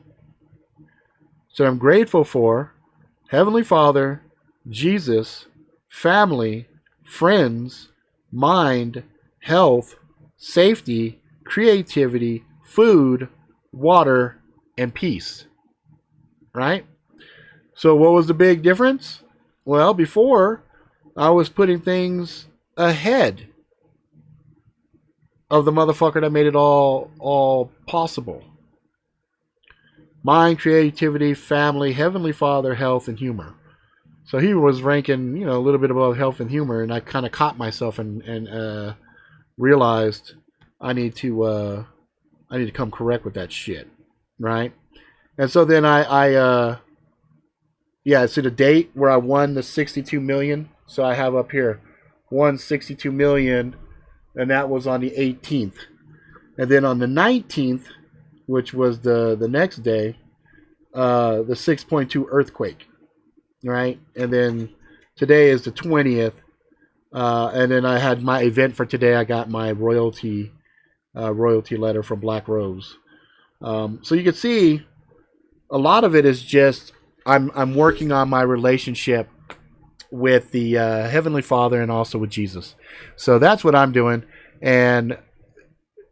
So I'm grateful for Heavenly Father, Jesus, family, friends, mind, health, safety, creativity, food, water, and peace. Right? So what was the big difference? Well, before, I was putting things ahead of the motherfucker that made it all possible. Mind, creativity, family, Heavenly Father, health, and humor. So he was ranking, a little bit above health and humor, and I kind of caught myself and realized I need to come correct with that shit, right? And so then I see the date where I won the 62 million. So I have up here, won 62 million, and that was on the 18th. And then on the 19th, which was the next day, the 6.2 earthquake, right? And then today is the 20th, and then I had my event for today. I got my royalty letter from Black Rose. So you can see a lot of it is just I'm working on my relationship with the Heavenly Father and also with Jesus. So that's what I'm doing. And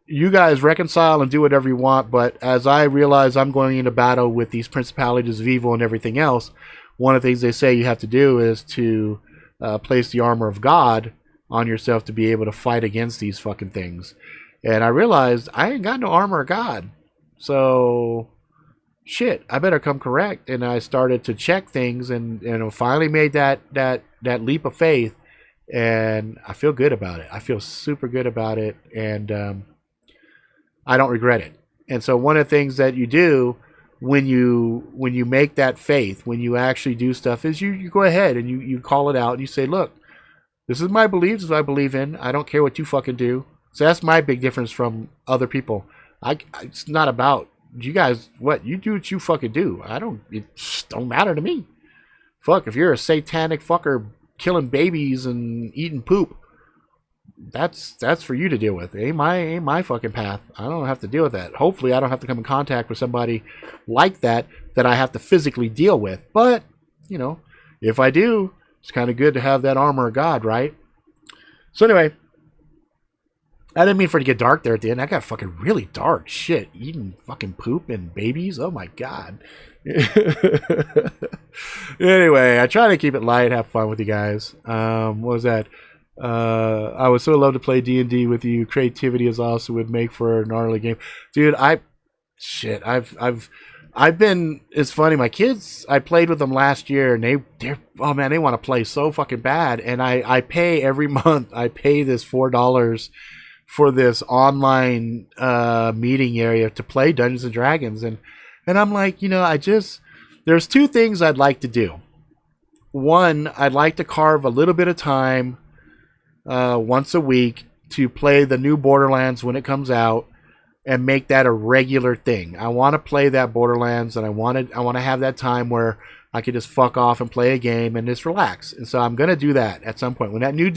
you guys reconcile and do whatever you want. But as I realize I'm going into battle with these principalities of evil and everything else, one of the things they say you have to do is to place the armor of God on yourself to be able to fight against these fucking things. And I realized I ain't got no armor of God. So, shit, I better come correct. And I started to check things and finally made that leap of faith. And I feel good about it. I feel super good about it. And I don't regret it. And so one of the things that you do when you make that faith, when you actually do stuff, is you go ahead and you call it out and you say, look, this is my beliefs, this is what I believe in. I don't care what you fucking do. So that's my big difference from other people. It's not about you guys. What you do, what you fucking do. It don't matter to me. Fuck, if you're a satanic fucker killing babies and eating poop, that's for you to deal with. Ain't my fucking path. I don't have to deal with that. Hopefully I don't have to come in contact with somebody like that I have to physically deal with. But, if I do, it's kind of good to have that armor of God, right? So anyway, I didn't mean for it to get dark there at the end. I got fucking really dark. Shit, eating fucking poop and babies. Oh my God. Anyway, I try to keep it light, have fun with you guys. What was that? I would so love to play D&D with you. Creativity is awesome. Would make for a gnarly game, dude. I've been. It's funny. My kids, I played with them last year, and they want to play so fucking bad. And I pay every month. I pay this $4 for this online meeting area to play Dungeons and Dragons, and I'm like, there's two things I'd like to do. One, I'd like to carve a little bit of time once a week to play the new Borderlands when it comes out and make that a regular thing. I want to play that Borderlands, and I want to have that time where I could just fuck off and play a game and just relax. And so I'm gonna do that at some point when that new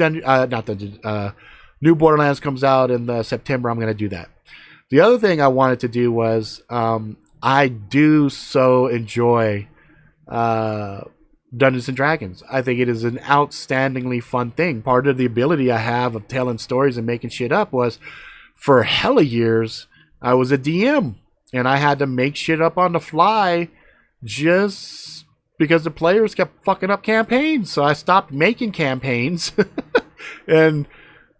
new Borderlands comes out in September. I'm gonna do that. The other thing I wanted to do was I do so enjoy Dungeons and Dragons. I think it is an outstandingly fun thing. Part of the ability I have of telling stories and making shit up was, for hella years, I was a DM and I had to make shit up on the fly just because the players kept fucking up campaigns. So I stopped making campaigns and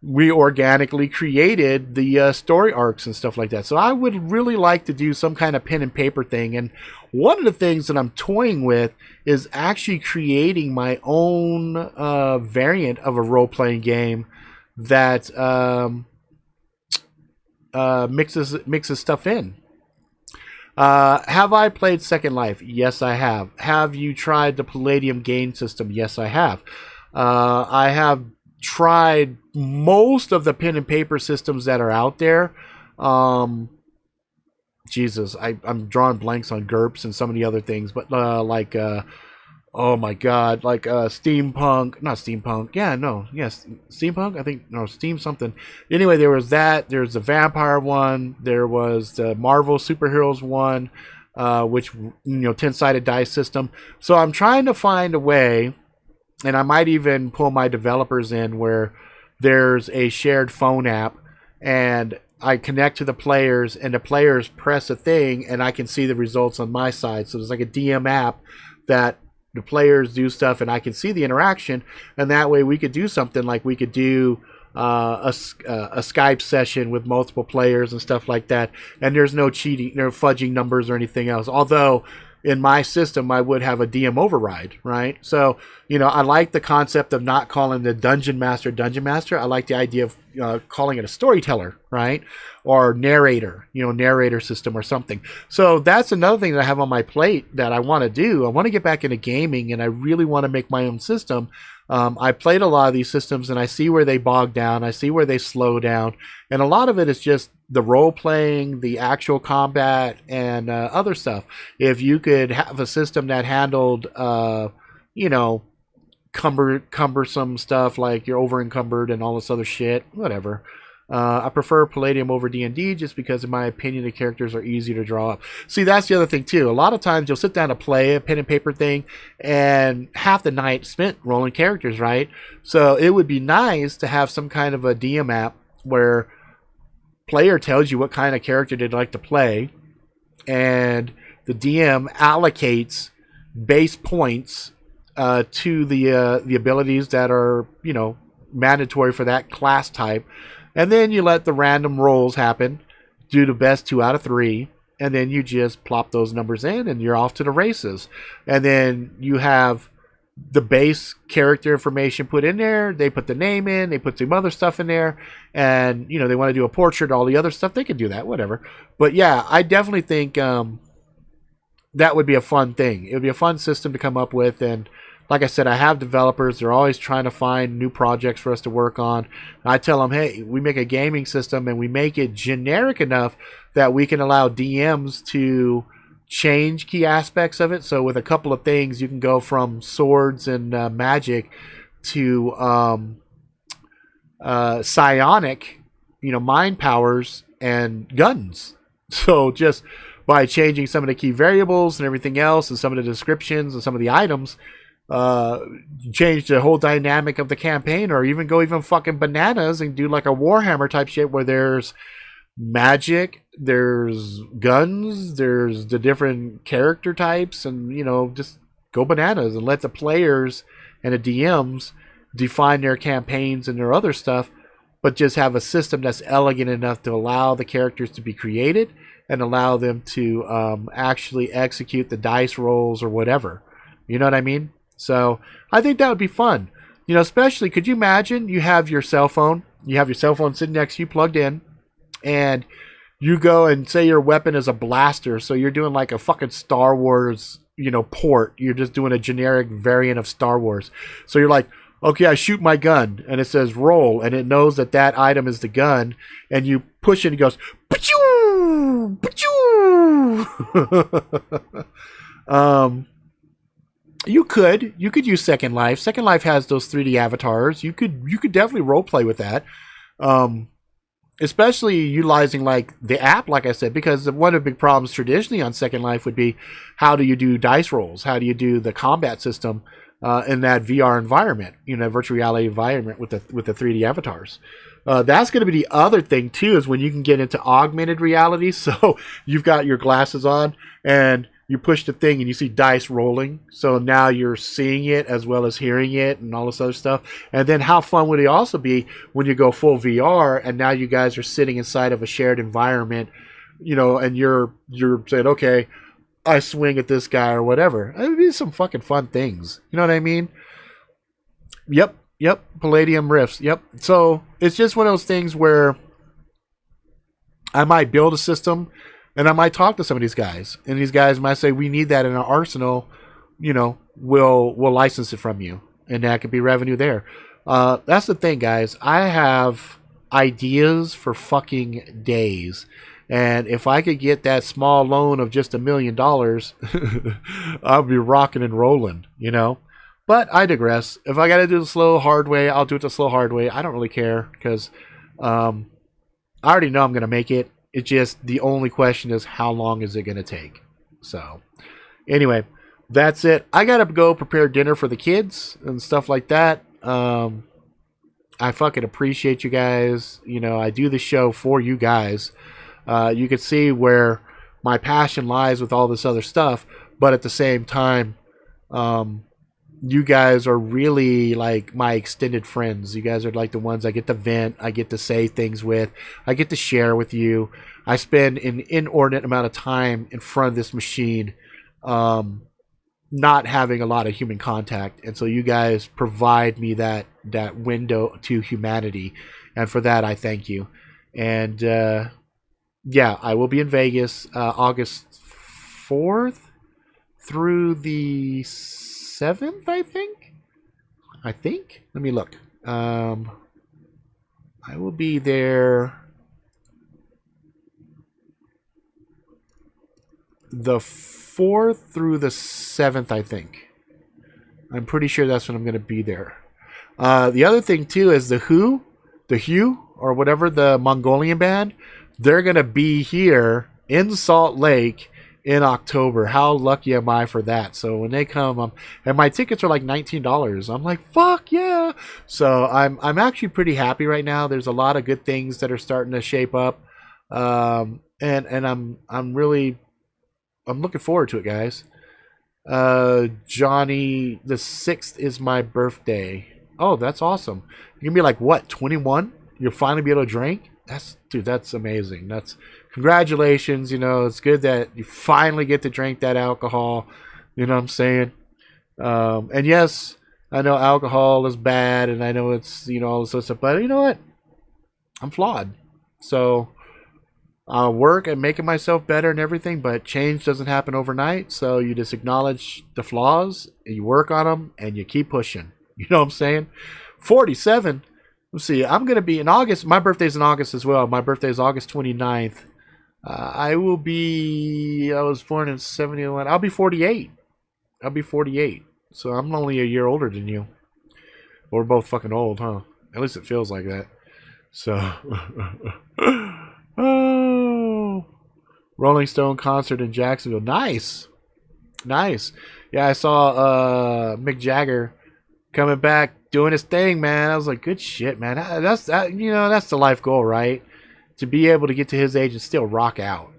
we organically created the story arcs and stuff like that. So I would really like to do some kind of pen and paper thing. And one of the things that I'm toying with is actually creating my own variant of a role-playing game that mixes stuff in. Have I played Second Life? Yes, I have. Have you tried the Palladium game system? Yes, I have. I have tried most of the pen and paper systems that are out there. Jesus, I'm drawing blanks on GURPS and some of the other things, but oh my God, like steampunk, not steampunk. Yeah, no, yes, steampunk. I think no, steam something. Anyway, there was that. There's the vampire one. There was the Marvel superheroes one, which 10-sided dice system. So I'm trying to find a way. And I might even pull my developers in where there's a shared phone app and I connect to the players and the players press a thing and I can see the results on my side. So there's like a DM app that the players do stuff and I can see the interaction. And that way we could do something like we could do a Skype session with multiple players and stuff like that. And there's no cheating, no fudging numbers or anything else. Although in my system, I would have a DM override, right? So, I like the concept of not calling the dungeon master. I like the idea of calling it a storyteller, right? Or narrator, narrator system or something. So that's another thing that I have on my plate that I want to do. I want to get back into gaming, and I really want to make my own system. I played a lot of these systems, and I see where they bog down. I see where they slow down. And a lot of it is just the role playing, the actual combat, and other stuff. If you could have a system that handled, cumbersome stuff like you're over encumbered and all this other shit, whatever. I prefer Palladium over D&D just because, in my opinion, the characters are easy to draw up. See, that's the other thing, too. A lot of times you'll sit down to play a pen and paper thing, and half the night spent rolling characters, right? So it would be nice to have some kind of a DM app where player tells you what kind of character they'd like to play, and the DM allocates base points to the abilities that are, mandatory for that class type. And then you let the random rolls happen, do the best 2 out of 3, and then you just plop those numbers in and you're off to the races. And then you have the base character information put in there. They put the name in, they put some other stuff in there, and they want to do a portrait, all the other stuff, they can do that, whatever. But yeah, I definitely think that would be a fun thing. It would be a fun system to come up with. And like I said, I have developers. They're always trying to find new projects for us to work on. I tell them, hey, we make a gaming system and we make it generic enough that we can allow DMs to change key aspects of it. So with a couple of things, you can go from swords and magic to psionic, mind powers and guns. So just by changing some of the key variables and everything else and some of the descriptions and some of the items, change the whole dynamic of the campaign, or even go even fucking bananas and do like a Warhammer type shit where there's magic, there's guns, there's the different character types, and just go bananas and let the players and the DMs define their campaigns and their other stuff, but just have a system that's elegant enough to allow the characters to be created and allow them to actually execute the dice rolls or whatever. You know what I mean? So I think that would be fun. Especially, could you imagine you have your cell phone sitting next to you plugged in, and you go and say your weapon is a blaster, so you're doing like a fucking Star Wars, port. You're just doing a generic variant of Star Wars. So you're like, okay, I shoot my gun, and it says roll, and it knows that item is the gun, and you push it, and it goes, pa-choo! Pa-choo! You could use Second Life. Second Life has those 3D avatars. You could definitely roleplay with that. Especially utilizing like the app, like I said, because one of the big problems traditionally on Second Life would be, how do you do dice rolls? How do you do the combat system in that VR environment, virtual reality environment with the 3D avatars? That's going to be the other thing too, is when you can get into augmented reality. So you've got your glasses on and you push the thing and you see dice rolling. So now you're seeing it as well as hearing it and all this other stuff. And then how fun would it also be when you go full VR and now you guys are sitting inside of a shared environment, and you're saying, okay, I swing at this guy or whatever. It would be some fucking fun things. You know what I mean? Yep. Palladium Rifts. Yep. So it's just one of those things where I might build a system and I might talk to some of these guys, and these guys might say, we need that in our arsenal, we'll license it from you, and that could be revenue there. That's the thing, guys. I have ideas for fucking days, and if I could get that small loan of just $1 million, I'll be rocking and rolling, But I digress. If I got to do the slow, hard way, I'll do it the slow, hard way. I don't really care, because I already know I'm going to make it. It's just the only question is, how long is it going to take? So, anyway, that's it. I got to go prepare dinner for the kids and stuff like that. I fucking appreciate you guys. I do the show for you guys. You can see where my passion lies with all this other stuff. But at the same time, you guys are really like my extended friends. You guys are like the ones I get to vent, I get to say things with, I get to share with you. I spend an inordinate amount of time in front of this machine not having a lot of human contact, and so you guys provide me that window to humanity, and for that I thank you. And yeah, I will be in Vegas August 4th through the 7th, I think. Let me look. I will be there the 4th through the 7th, I think. I'm pretty sure that's when I'm going to be there. The other thing, too, is the Hue, or whatever, the Mongolian band, they're going to be here in Salt Lake in October. How lucky am I for that? So when they come, and my tickets are like $19. I'm like, fuck yeah. So I'm actually pretty happy right now. There's a lot of good things that are starting to shape up. And I'm looking forward to it, guys. Johnny, the 6th is my birthday. Oh, that's awesome. You're gonna be like, what, 21? You'll finally be able to drink? That's amazing. Congratulations. You know, it's good that you finally get to drink that alcohol. You know what I'm saying? And yes, I know alcohol is bad, and I know it's, you know, all this other stuff, but you know what? I'm flawed. So I'll work at making myself better and everything, but change doesn't happen overnight. So you just acknowledge the flaws, and you work on them, and you keep pushing. You know what I'm saying? 47. Let's see. I'm going to be in August. My birthday's in August as well. My birthday is August 29th. I was born in 71. I'll be 48. So I'm only a year older than you. We're both fucking old, huh? At least it feels like that. So... Oh, Rolling Stone concert in Jacksonville. Nice. Yeah, I saw Mick Jagger coming back doing his thing, man. I was like, good shit, man. That's the life goal, right? To be able to get to his age and still rock out.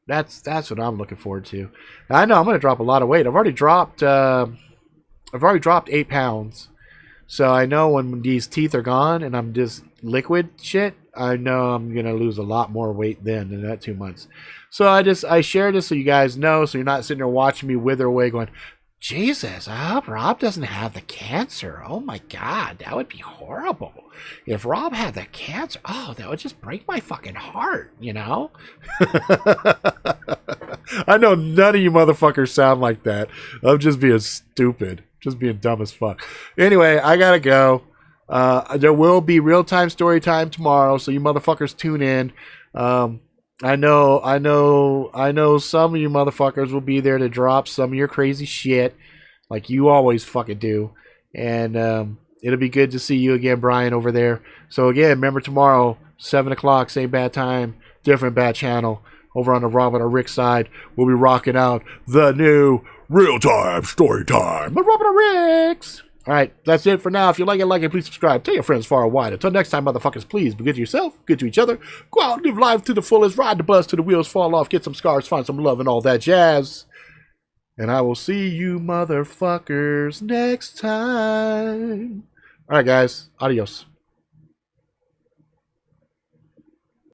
That's what I'm looking forward to. Now, I know I'm going to drop a lot of weight. I've already dropped 8 pounds. So I know when these teeth are gone and I'm just liquid shit, I know I'm going to lose a lot more weight then in that 2 months. So I share this so you guys know, so you're not sitting there watching me wither away going, Jesus, I hope Rob doesn't have the cancer. Oh my God, that would be horrible. If Rob had the cancer, that would just break my fucking heart, you know? I know none of you motherfuckers sound like that. I'm just being stupid. Just being dumb as fuck. Anyway, I gotta go. There will be real-time story time tomorrow, so you motherfuckers tune in. I know some of you motherfuckers will be there to drop some of your crazy shit, like you always fucking do. And it'll be good to see you again, Brian, over there. So again, remember tomorrow, 7 o'clock, same bad time, different bad channel. Over on the Robin or Rick side, we'll be rocking out the new real-time story time. The Robin or Ricks. All right, that's it for now. If you like it, please subscribe. Tell your friends far and wide. Until next time, motherfuckers, please be good to yourself, good to each other. Go out and live life to the fullest. Ride the bus till the wheels fall off. Get some scars, find some love, and all that jazz. And I will see you motherfuckers next time. All right, guys. Adios.